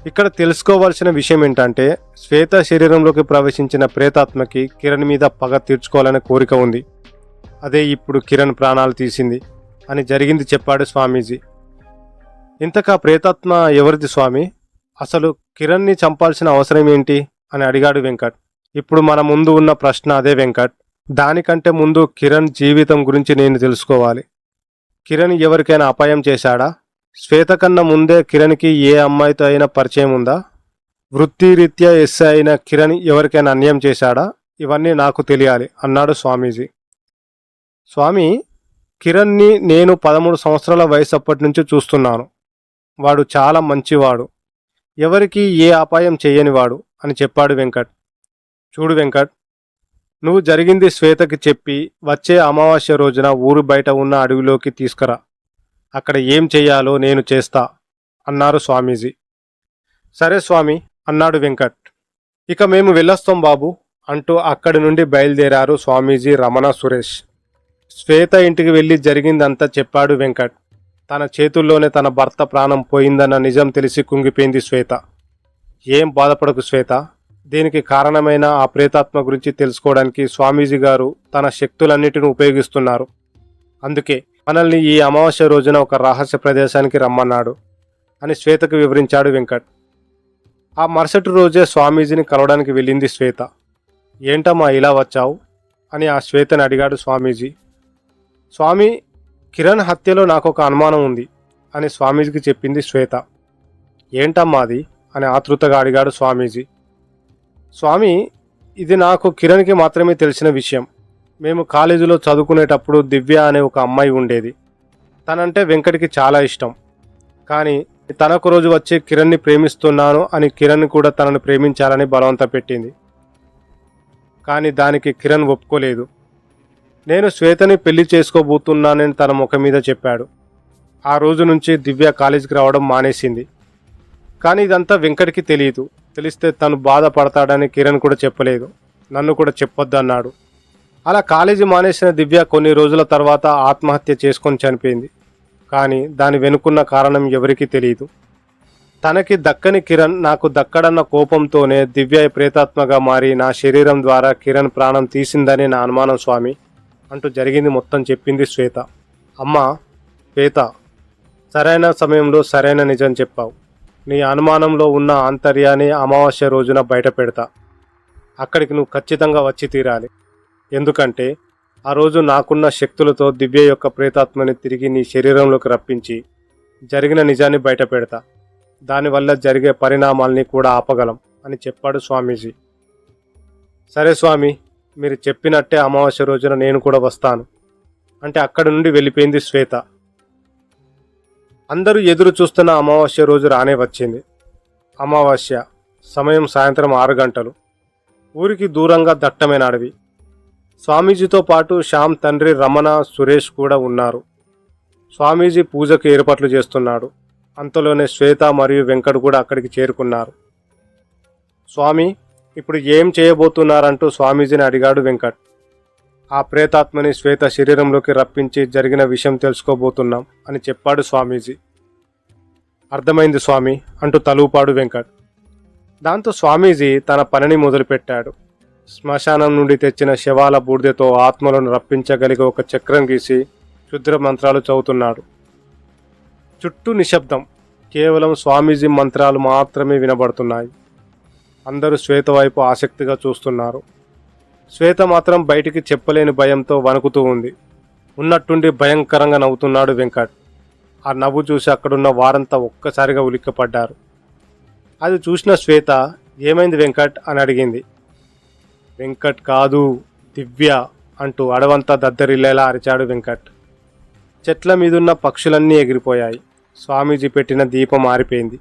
ఇక్కడ తెలుసుకోవాల్సిన విషయం ఏంటంటే శ్వేత శరీరంలోకి ప్రవేశించిన ప్రేతాత్మకి కిరణ్ మీద పగ తీర్చుకోవాలనే కోరిక ఉంది. అదే ఇప్పుడు కిరణ్ ప్రాణాలు తీసింది అని జరిగింది చెప్పాడు స్వామీజీ. ఇంతకా ప్రేతాత్మ ఎవరిది స్వామి? అసలు కిరణ్ని చంపాల్సిన అవసరం ఏంటి అని అడిగాడు వెంకట్. ఇప్పుడు మన ముందు ఉన్న ప్రశ్న అదే వెంకట్. దానికంటే ముందు కిరణ్ జీవితం గురించి నేను తెలుసుకోవాలి. కిరణ్ ఎవరికైనా అపాయం చేశాడా? శ్వేత కన్నా ముందే కిరణ్కి ఏ అమ్మాయితో అయినా పరిచయం ఉందా? వృత్తిరీత్యా ఎస్ఐ అయిన కిరణ్ ఎవరికైనా అన్యాయం చేశాడా? ఇవన్నీ నాకు తెలియాలి అన్నాడు స్వామీజీ. స్వామి, కిరణ్ని నేను 13 సంవత్సరాల వయసు అప్పటి నుంచి చూస్తున్నాను. వాడు చాలా మంచివాడు, ఎవరికి ఏ అపాయం చేయనివాడు అని చెప్పాడు వెంకట్. చూడు వెంకట్, నువ్వు జరిగింది శ్వేతకి చెప్పి వచ్చే అమావాస్య రోజున ఊరు బయట ఉన్న అడవిలోకి తీసుకురా. అక్కడ ఏం చెయ్యాలో నేను చేస్తా అన్నారు స్వామీజీ. సరే స్వామి అన్నాడు వెంకట్. ఇక మేము వెళ్ళొస్తాం బాబు అంటూ అక్కడి నుండి బయలుదేరారు స్వామీజీ, రమణ, సురేష్. శ్వేత ఇంటికి వెళ్ళి జరిగిందంతా చెప్పాడు వెంకట్. తన చేతుల్లోనే తన భర్త ప్రాణం పోయిందన్న నిజం తెలిసి కుంగిపోయింది శ్వేత. ఏం బాధపడకు శ్వేత, దీనికి కారణమైన ఆ ప్రేతాత్మ గురించి తెలుసుకోవడానికి స్వామీజీ గారు తన శక్తులన్నిటిని ఉపయోగిస్తున్నారు. అందుకే మనల్ని ఈ అమావాస్య రోజున ఒక రహస్య ప్రదేశానికి రమ్మన్నాడు అని శ్వేతకు వివరించాడు వెంకట్. ఆ మరుసటి రోజే స్వామీజీని కలవడానికి వెళ్ళింది శ్వేత. ఏంటమ్మా ఇలా వచ్చావు అని ఆ శ్వేతని అడిగాడు స్వామీజీ. స్వామి, కిరణ్ హత్యలో నాకు ఒక అనుమానం ఉంది అని స్వామీజీకి చెప్పింది శ్వేత. ఏంటమ్మా అది అని ఆతృతగా అడిగాడు స్వామీజీ. స్వామి, ఇది నాకు కిరణ్కి మాత్రమే తెలిసిన విషయం. మేము కాలేజీలో చదువుకునేటప్పుడు దివ్య అనే ఒక అమ్మాయి ఉండేది. తనంటే వెంకట్కి చాలా ఇష్టం. కానీ తనొక రోజు వచ్చి కిరణ్ని ప్రేమిస్తున్నాను అని కిరణ్ కూడా తనను ప్రేమించాలని బలవంత పెట్టింది. కానీ దానికి కిరణ్ ఒప్పుకోలేదు. నేను శ్వేతని పెళ్లి చేసుకోబోతున్నానని తన ముఖం మీద చెప్పాడు. ఆ రోజు నుంచి దివ్య కాలేజీకి రావడం మానేసింది. కానీ ఇదంతా వెంకట్కి తెలియదు. తెలిస్తే తను బాధపడతాడని కిరణ్ కూడా చెప్పలేదు. నన్ను కూడా చెప్పొద్దు అన్నాడు. అలా కాలేజీ మానేసిన దివ్య కొన్ని రోజుల తర్వాత ఆత్మహత్య చేసుకొని చనిపోయింది. కానీ దాని వెనుకున్న కారణం ఎవరికీ తెలియదు. తనకి దక్కని కిరణ్ నాకు దక్కడన్న కోపంతోనే దివ్య ప్రేతాత్మగా మారి నా శరీరం ద్వారా కిరణ్ ప్రాణం తీసిందని నా అనుమానం స్వామి అంటూ జరిగింది మొత్తం చెప్పింది శ్వేత. అమ్మా శ్వేత, సరైన సమయంలో సరైన నిజం చెప్పావు. నీ అనుమానంలో ఉన్న ఆంతర్యాన్ని అమావాస్య రోజున బయట పెడతా. అక్కడికి నువ్వు ఖచ్చితంగా వచ్చి తీరాలి. ఎందుకంటే ఆ రోజు నాకున్న శక్తులతో దివ్య యొక్క ప్రేతాత్మని తిరిగి నీ శరీరంలోకి రప్పించి జరిగిన నిజాన్ని బయట పెడతా. దానివల్ల జరిగే పరిణామాల్ని కూడా ఆపగలం అని చెప్పాడు స్వామీజీ. సరే స్వామి, మీరు చెప్పినట్టే అమావాస్య రోజున నేను కూడా వస్తాను అంటే అక్కడి నుండి వెళ్ళిపోయింది శ్వేత. అందరూ ఎదురు చూస్తున్న అమావాస్య రోజు రానే వచ్చింది. అమావాస్య సమయం సాయంత్రం 6 గంటలు. ఊరికి దూరంగా దట్టమైన అడవి. స్వామీజీతో పాటు శ్యామ్ తండ్రి రమణ, సురేష్ కూడా ఉన్నారు. స్వామీజీ పూజకు ఏర్పాట్లు చేస్తున్నాడు. అంతలోనే శ్వేత మరియు వెంకట్ కూడా అక్కడికి చేరుకున్నారు. స్వామి, ఇప్పుడు ఏం చేయబోతున్నారంటూ స్వామీజీని అడిగాడు వెంకట్. ఆ ప్రేతాత్మని శ్వేత శరీరంలోకి రప్పించి జరిగిన విషయం తెలుసుకోబోతున్నాం అని చెప్పాడు స్వామీజీ. అర్థమైంది స్వామి అంటూ తలూపాడు వెంకట్. దాంతో స్వామీజీ తన పనిని మొదలుపెట్టాడు. శ్మశానం నుండి తెచ్చిన శవాల బూడిదతో ఆత్మలను రప్పించగలిగే ఒక చక్రం గీసి క్షుద్ర మంత్రాలు చదువుతున్నాడు. చుట్టూ నిశ్శబ్దం, కేవలం స్వామీజీ మంత్రాలు మాత్రమే వినబడుతున్నాయి. అందరూ శ్వేత వైపు ఆసక్తిగా చూస్తున్నారు. శ్వేత మాత్రం బయటికి చెప్పలేని భయంతో వణుకుతూ ఉంది. ఉన్నట్టుండి భయంకరంగా నవ్వుతున్నాడు వెంకట్. ఆ నవ్వు చూసి అక్కడున్న వారంతా ఒక్కసారిగా ఉలిక్కిపడ్డారు. అది చూసిన శ్వేత, ఏమైంది వెంకట్ అని అడిగింది. వెంకట్ కాదు, దివ్య అంటూ అడవంతా దద్దరిల్లేలా అరిచాడు వెంకట్. చెట్ల మీదున్న పక్షులన్నీ ఎగిరిపోయాయి. స్వామీజీ పెట్టిన దీపం ఆరిపోయింది.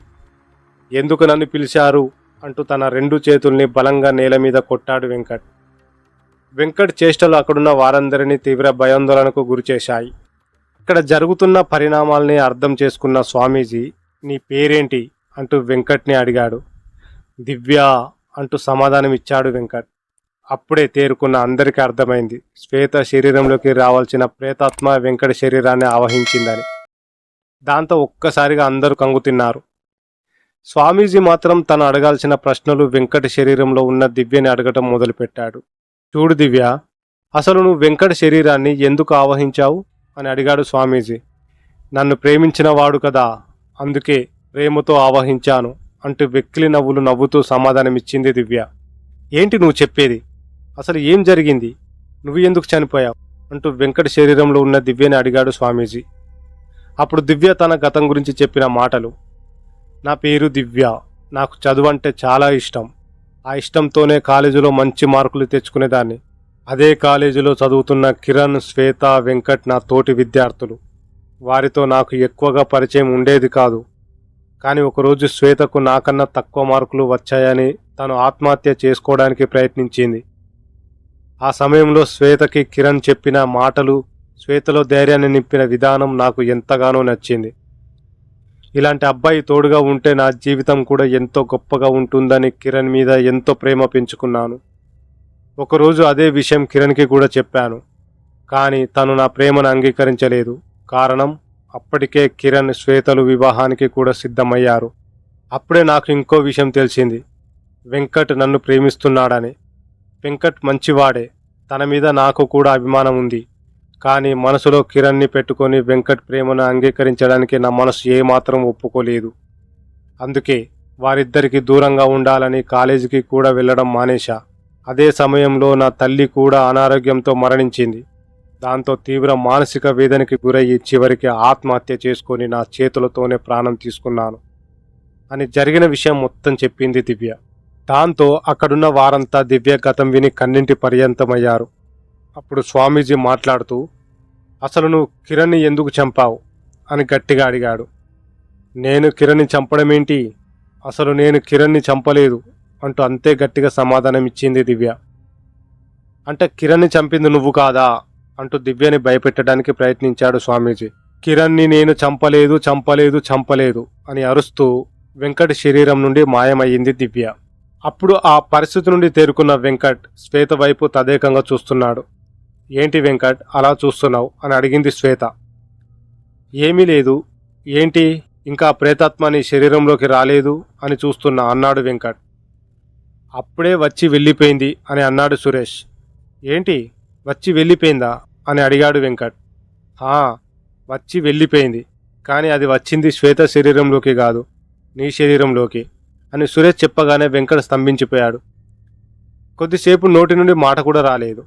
ఎందుకు నన్ను పిలిచారు అంటూ తన 2 చేతుల్ని బలంగా నేల మీద కొట్టాడు వెంకట్. వెంకట్ చేష్టలు అక్కడున్న వారందరినీ తీవ్ర భయాందోళనకు గురిచేశాయి. ఇక్కడ జరుగుతున్న పరిణామాల్ని అర్థం చేసుకున్న స్వామీజీ, నీ పేరేంటి అంటూ వెంకట్ని అడిగాడు. దివ్య అంటూ సమాధానం ఇచ్చాడు వెంకట్. అప్పుడే తేరుకున్న అందరికీ అర్థమైంది, శ్వేత శరీరంలోకి రావాల్సిన ప్రేతాత్మ వెంకట శరీరాన్ని ఆవహించిందని. దాంతో ఒక్కసారిగా అందరూ కంగుతిన్నారు. స్వామీజీ మాత్రం తను అడగాల్సిన ప్రశ్నలు వెంకట శరీరంలో ఉన్న దివ్యని అడగటం మొదలుపెట్టాడు. చూడు దివ్య, అసలు నువ్వు వెంకట శరీరాన్ని ఎందుకు ఆవహించావు అని అడిగాడు స్వామీజీ. నన్ను ప్రేమించిన వాడు కదా, అందుకే ప్రేమతో ఆవహించాను అంటూ వెక్కిలి నవ్వులు నవ్వుతూ సమాధానమిచ్చింది దివ్య. ఏంటి నువ్వు చెప్పేది? అసలు ఏం జరిగింది? నువ్వు ఎందుకు చనిపోయావు అంటూ వెంకట శరీరంలో ఉన్న దివ్యని అడిగాడు స్వామీజీ. అప్పుడు దివ్య తన గతం గురించి చెప్పిన మాటలు. నా పేరు దివ్య, నాకు చదువు అంటే చాలా ఇష్టం. ఆ ఇష్టంతోనే కాలేజీలో మంచి మార్కులు తెచ్చుకునేదాన్ని. అదే కాలేజీలో చదువుతున్న కిరణ్, శ్వేత, వెంకట్ నా తోటి విద్యార్థులు. వారితో నాకు ఎక్కువగా పరిచయం ఉండేది కాదు. కానీ ఒకరోజు శ్వేతకు నాకన్నా తక్కువ మార్కులు వచ్చాయని తను ఆత్మహత్య చేసుకోవడానికి ప్రయత్నించింది. ఆ సమయంలో శ్వేతకి కిరణ్ చెప్పిన మాటలు, శ్వేతలో ధైర్యాన్ని నింపిన విధానం నాకు ఎంతగానో నచ్చింది. ఇలాంటి అబ్బాయి తోడుగా ఉంటే నా జీవితం కూడా ఎంతో గొప్పగా ఉంటుందని కిరణ్ మీద ఎంతో ప్రేమ పెంచుకున్నాను. ఒకరోజు అదే విషయం కిరణ్కి కూడా చెప్పాను. కానీ తను నా ప్రేమను అంగీకరించలేదు. కారణం, అప్పటికే కిరణ్, శ్వేతలు వివాహానికి కూడా సిద్ధమయ్యారు. అప్పుడే నాకు ఇంకో విషయం తెలిసింది, వెంకట్ నన్ను ప్రేమిస్తున్నాడని. వెంకట్ మంచివాడే, తన మీద నాకు కూడా అభిమానం ఉంది. కానీ మనసులో కిరణ్ని పెట్టుకొని వెంకట్ ప్రేమను అంగీకరించడానికి నా మనసు ఏమాత్రం ఒప్పుకోలేదు. అందుకే వారిద్దరికి దూరంగా ఉండాలని కాలేజీకి కూడా వెళ్ళడం మానేశా. అదే సమయంలో నా తల్లి కూడా అనారోగ్యంతో మరణించింది. దాంతో తీవ్ర మానసిక వేదనకి గురయ్యి చివరికి ఆత్మహత్య చేసుకొని నా చేతులతోనే ప్రాణం తీసుకున్నాను అని జరిగిన విషయం మొత్తం చెప్పింది దివ్య. దాంతో అక్కడున్న వారంతా దివ్య గతం విని కన్నింటి పర్యంతమయ్యారు. అప్పుడు స్వామీజీ మాట్లాడుతూ, అసలు నువ్వు కిరణ్ని ఎందుకు చంపావు అని గట్టిగా అడిగాడు. నేను కిరణ్ని చంపడమేంటి? అసలు నేను కిరణ్ని చంపలేదు అంటూ అంతే గట్టిగా సమాధానం ఇచ్చింది దివ్య. అంటే కిరణ్ని చంపింది నువ్వు కాదా అంటూ దివ్యని భయపెట్టడానికి ప్రయత్నించాడు స్వామీజీ. కిరణ్ని నేను చంపలేదు చంపలేదు చంపలేదు అని అరుస్తూ వెంకట్ శరీరం నుండి మాయమయ్యింది దివ్య. అప్పుడు ఆ పరిస్థితి నుండి తేరుకున్న వెంకట్ శ్వేత వైపు తదేకంగా చూస్తున్నాడు. ఏంటి వెంకట్ అలా చూస్తున్నావు అని అడిగింది శ్వేత. ఏమీ లేదు. ఏంటి, ఇంకా ప్రేతాత్మ నీ శరీరంలోకి రాలేదు అని చూస్తున్నా అన్నాడు వెంకట్. అప్పుడే వచ్చి వెళ్ళిపోయింది అని అన్నాడు సురేష్. ఏంటి, వచ్చి వెళ్ళిపోయిందా అని అడిగాడు వెంకట్. వచ్చి వెళ్ళిపోయింది, కానీ అది వచ్చింది శ్వేత శరీరంలోకి కాదు, నీ శరీరంలోకి అని సురేష్ చెప్పగానే వెంకట్ స్తంభించిపోయాడు. కొద్దిసేపు నోటి నుండి మాట కూడా రాలేదు.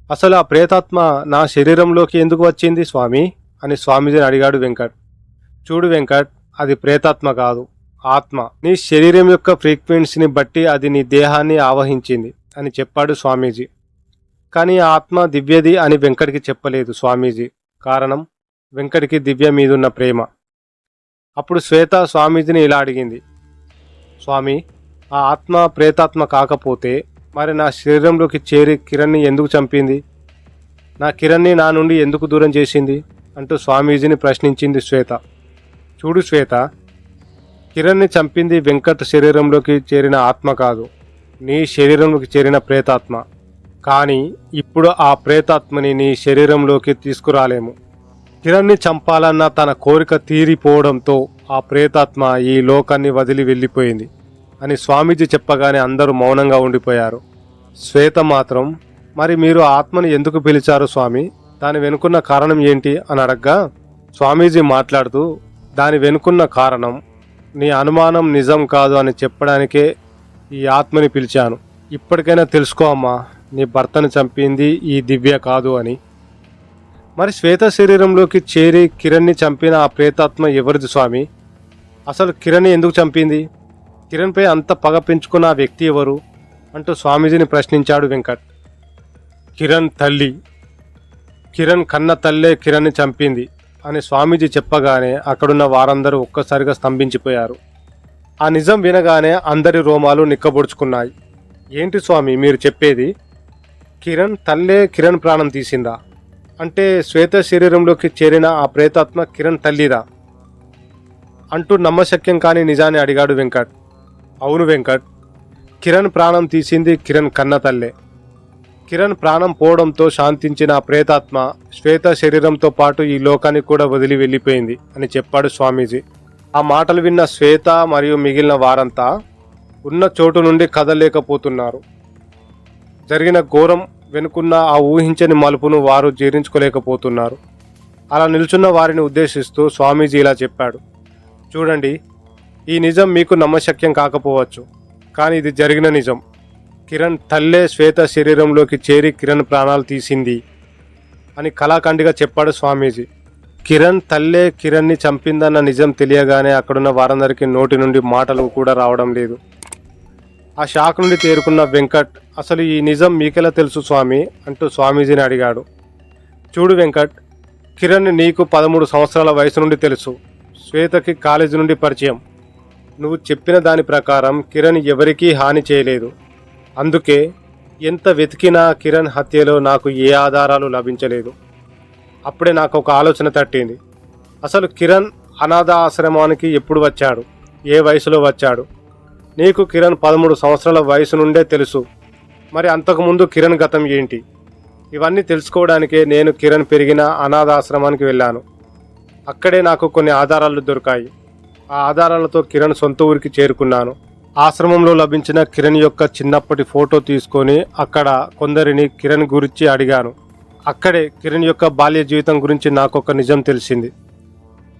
అసలు ఆ ప్రేతాత్మ నా శరీరంలోకి ఎందుకు వచ్చింది స్వామి అని స్వామీజీని అడిగాడు వెంకట్. చూడు వెంకట్, అది ప్రేతాత్మ కాదు, ఆత్మ. నీ శరీరం యొక్క ఫ్రీక్వెన్సీని బట్టి అది నీ దేహాన్ని ఆవహించింది అని చెప్పాడు స్వామీజీ. కానీ ఆ ఆత్మ దివ్యది అని వెంకట్కి చెప్పలేదు స్వామీజీ. కారణం, వెంకట్కి దివ్య మీదున్న ప్రేమ. అప్పుడు శ్వేత స్వామీజీని ఇలా అడిగింది. స్వామి, ఆ ఆత్మ ప్రేతాత్మ కాకపోతే మరి నా శరీరంలోకి చేరి కిరణ్ని ఎందుకు చంపింది? నా కిరణ్ని నా నుండి ఎందుకు దూరం చేసింది అంటూ స్వామీజీని ప్రశ్నించింది శ్వేత. చూడు శ్వేత, కిరణ్ని చంపింది వెంకట్ శరీరంలోకి చేరిన ఆత్మ కాదు, నీ శరీరంలోకి చేరిన ప్రేతాత్మ. కానీ ఇప్పుడు ఆ ప్రేతాత్మని నీ శరీరంలోకి తీసుకురాలేము. కిరణ్ని చంపాలన్న తన కోరిక తీరిపోవడంతో ఆ ప్రేతాత్మ ఈ లోకాన్ని వదిలి వెళ్ళిపోయింది అని స్వామీజీ చెప్పగానే అందరూ మౌనంగా ఉండిపోయారు. శ్వేత మాత్రం, మరి మీరు ఆత్మని ఎందుకు పిలిచారు స్వామి? దాని వెనుకున్న కారణం ఏంటి అని అడగ్గా స్వామీజీ మాట్లాడుతూ, దాని వెనుకున్న కారణం నీ అనుమానం నిజం కాదు అని చెప్పడానికే ఈ ఆత్మని పిలిచాను. ఇప్పటికైనా తెలుసుకో అమ్మా, నీ భర్తను చంపింది ఈ దివ్య కాదు అని. మరి శ్వేత శరీరంలోకి చేరి కిరణ్ని చంపిన ఆ ప్రేతాత్మ ఎవరిది స్వామి? అసలు కిరణ్ని ఎందుకు చంపింది? కిరణ్పై అంత పగ పెంచుకున్న ఆ వ్యక్తి ఎవరు అంటూ స్వామీజీని ప్రశ్నించాడు వెంకట్. కిరణ్ తల్లి. కిరణ్ కన్న తల్లే కిరణ్ని చంపింది అని స్వామీజీ చెప్పగానే అక్కడున్న వారందరూ ఒక్కసారిగా స్తంభించిపోయారు. ఆ నిజం వినగానే అందరి రోమాలు నిక్కబొడుచుకున్నాయి. ఏంటి స్వామి మీరు చెప్పేది? కిరణ్ తల్లే కిరణ్ ప్రాణం తీసిందా? అంటే శ్వేత శరీరంలోకి చేరిన ఆ ప్రేతాత్మ కిరణ్ తల్లిదా అంటూ నమ్మశక్యం కాని నిజాన్ని అడిగాడు వెంకట్. అవును వెంకట్, కిరణ్ ప్రాణం తీసింది కిరణ్ కన్న తల్లే. కిరణ్ ప్రాణం పోవడంతో శాంతించిన ఆ ప్రేతాత్మ శ్వేత శరీరంతో పాటు ఈ లోకానికి కూడా వదిలి వెళ్ళిపోయింది అని చెప్పాడు స్వామీజీ. ఆ మాటలు విన్న శ్వేత మరియు మిగిలిన వారంతా ఉన్న చోటు నుండి కదలేకపోతున్నారు. జరిగిన ఘోరం వెనుకున్న ఆ ఊహించని మలుపును వారు జీర్ణించుకోలేకపోతున్నారు. అలా నిల్చున్న వారిని ఉద్దేశిస్తూ స్వామీజీ ఇలా చెప్పాడు. చూడండి, ఈ నిజం మీకు నమ్మశక్యం కాకపోవచ్చు, కానీ ఇది జరిగిన నిజం. కిరణ్ తల్లే శ్వేత శరీరంలోకి చేరి కిరణ్ ప్రాణాలు తీసింది అని కళాఖండిగా చెప్పాడు స్వామీజీ. కిరణ్ తల్లే కిరణ్ని చంపిందన్న నిజం తెలియగానే అక్కడున్న వారందరికీ నోటి నుండి మాటలు కూడా రావడం లేదు. ఆ షాక్ నుండి తేరుకున్న వెంకట్, అసలు ఈ నిజం మీకెలా తెలుసు స్వామి అంటూ స్వామీజీని అడిగాడు. చూడు వెంకట్, కిరణ్ నీకు 13 సంవత్సరాల వయసు నుండి తెలుసు. శ్వేతకి కాలేజీ నుండి పరిచయం. నువ్వు చెప్పిన దాని ప్రకారం కిరణ్ ఎవరికీ హాని చేయలేదు. అందుకే ఎంత వెతికినా కిరణ్ హత్యలో నాకు ఏ ఆధారాలు లభించలేదు. అప్పుడే నాకు ఒక ఆలోచన తట్టింది. అసలు కిరణ్ అనాథ ఆశ్రమానికి ఎప్పుడు వచ్చాడు? ఏ వయసులో వచ్చాడు? నీకు కిరణ్ 13 సంవత్సరాల వయసు నుండే తెలుసు. మరి అంతకుముందు కిరణ్ గతం ఏంటి? ఇవన్నీ తెలుసుకోవడానికే నేను కిరణ్ పెరిగిన అనాథ ఆశ్రమానికి వెళ్ళాను. అక్కడే నాకు కొన్ని ఆధారాలు దొరికాయి. ఆ ఆధారాలతో కిరణ్ సొంత ఊరికి చేరుకున్నాను. ఆశ్రమంలో లభించిన కిరణ్ యొక్క చిన్నప్పటి ఫోటో తీసుకొని అక్కడ కొందరిని కిరణ్ గురించి అడిగాను. అక్కడే కిరణ్ యొక్క బాల్య జీవితం గురించి నాకొక నిజం తెలిసింది.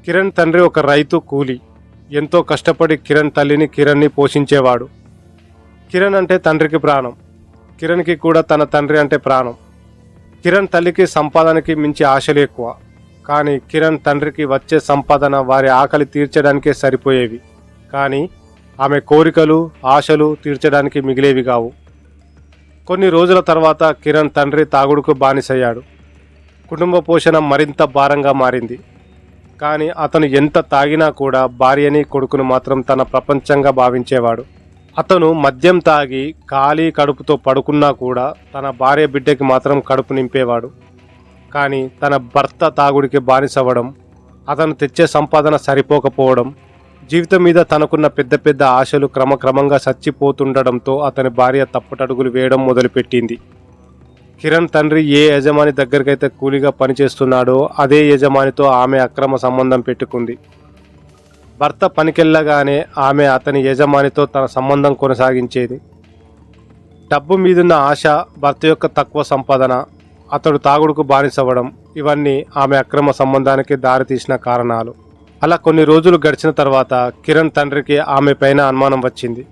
కిరణ్ తండ్రి ఒక రైతు కూలి. ఎంతో కష్టపడి కిరణ్ తల్లిని కిరణ్ని పోషించేవాడు. కిరణ్ అంటే తండ్రికి ప్రాణం. కిరణ్కి కూడా తన తండ్రి అంటే ప్రాణం. కిరణ్ తల్లికి సంపాదనకి మించి ఆశలు ఎక్కువ. కానీ కిరణ్ తండ్రికి వచ్చే సంపాదన వారి ఆకలి తీర్చడానికే సరిపోయేవి. కానీ ఆమె కోరికలు, ఆశలు తీర్చడానికి మిగిలేవి కావు. కొన్ని రోజుల తర్వాత కిరణ్ తండ్రి తాగుడుకు బానిసయ్యాడు. కుటుంబ పోషణ మరింత భారంగా మారింది. కానీ అతను ఎంత తాగినా కూడా భార్యని, కొడుకును మాత్రం తన ప్రపంచంగా భావించేవాడు. అతను మద్యం తాగి ఖాళీ కడుపుతో పడుకున్నా కూడా తన భార్య బిడ్డకి మాత్రం కడుపు నింపేవాడు. కానీ తన భర్త తాగుడికి బానిసవ్వడం, అతను తెచ్చే సంపాదన సరిపోకపోవడం, జీవితం మీద తనకున్న పెద్ద పెద్ద ఆశలు క్రమక్రమంగా చచ్చిపోతుండడంతో అతని భార్య తప్పటడుగులు వేయడం మొదలుపెట్టింది. కిరణ్ తండ్రి ఏ యజమాని దగ్గరికైతే కూలీగా పనిచేస్తున్నాడో అదే యజమానితో ఆమె అక్రమ సంబంధం పెట్టుకుంది. భర్త పనికెళ్ళగానే ఆమె అతని యజమానితో తన సంబంధం కొనసాగించేది. డబ్బు మీదున్న ఆశ, భర్త యొక్క తక్కువ సంపాదన, అతడు తాగుడుకు బానిసవ్వడం, ఇవన్నీ ఆమె అక్రమ సంబంధానికి దారితీసిన కారణాలు. అలా కొన్ని రోజులు గడిచిన తర్వాత కిరణ్ తండ్రికి ఆమె పైన అనుమానం వచ్చింది.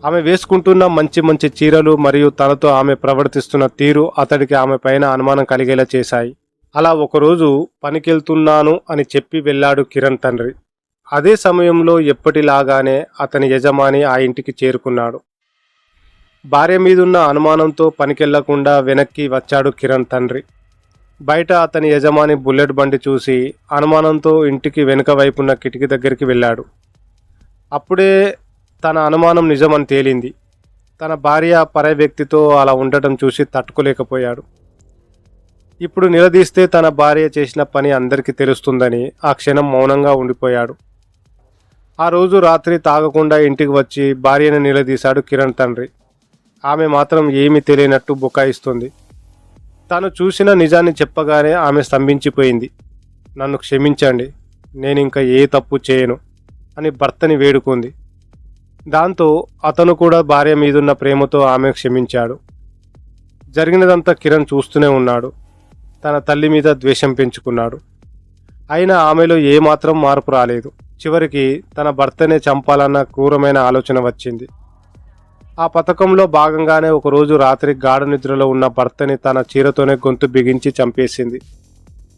ఆమె వేసుకుంటున్న మంచి మంచి చీరలు మరియు తనతో ఆమె ప్రవర్తిస్తున్న తీరు అతడికి ఆమె పైన అనుమానం కలిగేలా చేశాయి. అలా ఒకరోజు పనికెళ్తున్నాను అని చెప్పి వెళ్ళాడు కిరణ్ తండ్రి. అదే సమయంలో ఎప్పటిలాగానే అతని యజమాని ఆ ఇంటికి చేరుకున్నాడు. భార్య మీదున్న అనుమానంతో పనికెళ్లకుండా వెనక్కి వచ్చాడు కిరణ్ తండ్రి. బయట అతని యజమాని బుల్లెట్ బండి చూసి అనుమానంతో ఇంటికి వెనుక వైపున్న కిటికీ దగ్గరికి వెళ్ళాడు. అప్పుడే తన అనుమానం నిజమని తేలింది. తన భార్య పరాయి వ్యక్తితో అలా ఉండటం చూసి తట్టుకోలేకపోయాడు. ఇప్పుడు నిలదీస్తే తన భార్య చేసిన పని అందరికీ తెలుస్తుందని ఆ క్షణం మౌనంగా ఉండిపోయాడు. ఆ రోజు రాత్రి తాగకుండా ఇంటికి వచ్చి భార్యను నిలదీశాడు కిరణ్ తండ్రి. ఆమె మాత్రం ఏమీ తెలియనట్టు బుకాయిస్తుంది. తాను చూసిన నిజాన్ని చెప్పగానే ఆమె స్తంభించిపోయింది. నన్ను క్షమించండి, నేనింక ఏ తప్పు చేయను అని భర్తని వేడుకుంది. దాంతో అతను కూడా భార్య మీదున్న ప్రేమతో ఆమె క్షమించాడు. జరిగినదంతా కిరణ్ చూస్తూనే ఉన్నాడు. తన తల్లి మీద ద్వేషం పెంచుకున్నాడు. అయినా ఆమెలో ఏమాత్రం మార్పు రాలేదు. చివరికి తన భర్తనే చంపాలన్న క్రూరమైన ఆలోచన వచ్చింది. ఆ పథకంలో భాగంగానే ఒకరోజు రాత్రి గాఢ నిద్రలో ఉన్న భర్తని తన చీరతోనే గొంతు బిగించి చంపేసింది.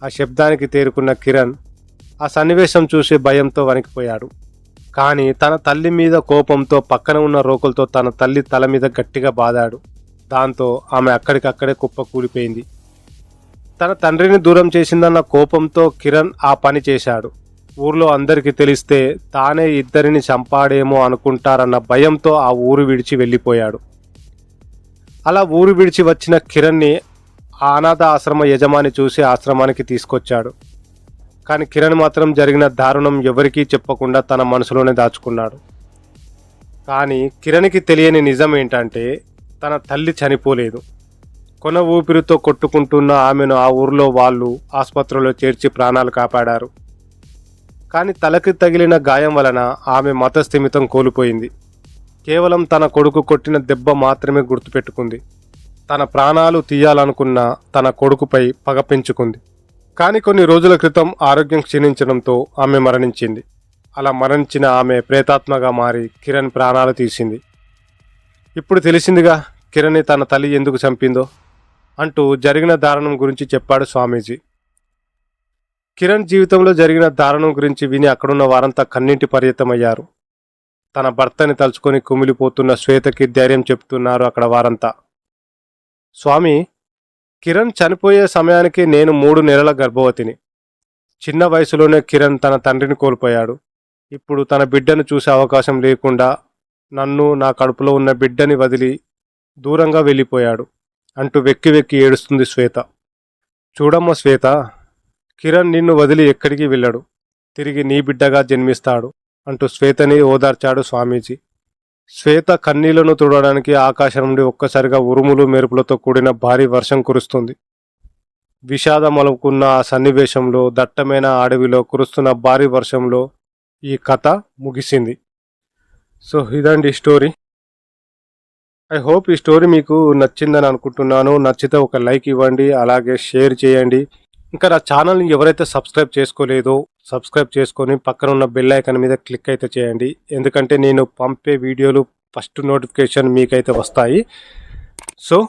ఆ శబ్దానికి తేరుకున్న కిరణ్ ఆ సన్నివేశం చూసి భయంతో వణికిపోయాడు. కానీ తన తల్లి మీద కోపంతో పక్కన ఉన్న రోకలతో తన తల్లి తల మీద గట్టిగా బాదాడు. దాంతో ఆమె అక్కడికక్కడే కుప్ప కూలిపోయింది. తన తండ్రిని దూరం చేసిందన్న కోపంతో కిరణ్ ఆ పని చేశాడు. ఊర్లో అందరికీ తెలిస్తే తానే ఇద్దరిని చంపాడేమో అనుకుంటారన్న భయంతో ఆ ఊరు విడిచి వెళ్ళిపోయాడు. అలా ఊరు విడిచి వచ్చిన కిరణ్ని ఆ అనాథ ఆశ్రమ యజమాని చూసి ఆశ్రమానికి తీసుకొచ్చాడు. కానీ కిరణ్ మాత్రం జరిగిన దారుణం ఎవరికీ చెప్పకుండా తన మనసులోనే దాచుకున్నాడు. కానీ కిరణ్కి తెలియని నిజం ఏంటంటే తన తల్లి చనిపోలేదు. కొన ఊపిరితో కొట్టుకుంటున్న ఆమెను ఆ ఊర్లో వాళ్ళు ఆసుపత్రిలో చేర్చి ప్రాణాలు కాపాడారు. కానీ తలకి తగిలిన గాయం వలన ఆమె మతస్థిమితం కోల్పోయింది. కేవలం తన కొడుకు కొట్టిన దెబ్బ మాత్రమే గుర్తుపెట్టుకుంది. తన ప్రాణాలు తీయాలనుకున్న తన కొడుకుపై పగ పెంచుకుంది. కానీ కొన్ని రోజుల క్రితం ఆరోగ్యం క్షీణించడంతో ఆమె మరణించింది. అలా మరణించిన ఆమె ప్రేతాత్మగా మారి కిరణ్ ప్రాణాలు తీసింది. ఇప్పుడు తెలిసిందిగా కిరణ్ని తన తల్లి ఎందుకు చంపిందో అంటూ జరిగిన దారుణం గురించి చెప్పాడు స్వామీజీ. కిరణ్ జీవితంలో జరిగిన దారుణం గురించి విని అక్కడున్న వారంతా కన్నీటి పర్యతమయ్యారు. తన భర్తని తలుచుకొని కుమిలిపోతున్న శ్వేతకి ధైర్యం చెప్తున్నారు అక్కడ వారంతా. స్వామి, కిరణ్ చనిపోయే సమయానికి నేను 3 నెలల గర్భవతిని. చిన్న వయసులోనే కిరణ్ తన తండ్రిని కోల్పోయాడు. ఇప్పుడు తన బిడ్డను చూసే అవకాశం లేకుండా నన్ను, నా కడుపులో ఉన్న బిడ్డని వదిలి దూరంగా వెళ్ళిపోయాడు అంటూ వెక్కి వెక్కి ఏడుస్తుంది శ్వేత. చూడమ్మ శ్వేత, కిరణ్ నిన్ను వదిలి ఎక్కడికి వెళ్ళడు, తిరిగి నీ బిడ్డగా జన్మిస్తాడు అంటూ శ్వేతని ఓదార్చాడు స్వామీజీ. శ్వేత కన్నీళ్లను తుడవడానికి ఆకాశం నుండి ఒక్కసారిగా ఉరుములు మెరుపులతో కూడిన భారీ వర్షం కురుస్తుంది. విషాదం అలుకున్న ఆ సన్నివేశంలో దట్టమైన అడవిలో కురుస్తున్న భారీ వర్షంలో ఈ కథ ముగిసింది. సో ఇదండి స్టోరీ. ఐ హోప్ ఈ స్టోరీ మీకు నచ్చిందని అనుకుంటున్నాను. నచ్చితే ఒక లైక్ ఇవ్వండి, అలాగే షేర్ చేయండి. ఇంకా నా ఛానల్ని ఎవరైతే సబ్స్క్రైబ్ చేసుకోలేదో సబ్స్క్రైబ్ చేసుకొని పక్కన ఉన్న బెల్ ఐకాన్ మీద క్లిక్ అయితే చేయండి. ఎందుకంటే నేను పంపే వీడియోలు ఫస్ట్ నోటిఫికేషన్ మీకైతే వస్తాయి. సో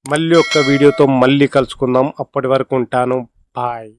మళ్ళీ ఒక వీడియోతో మళ్ళీ కలుసుకుందాం. అప్పటి వరకు ఉంటాను. బాయ్.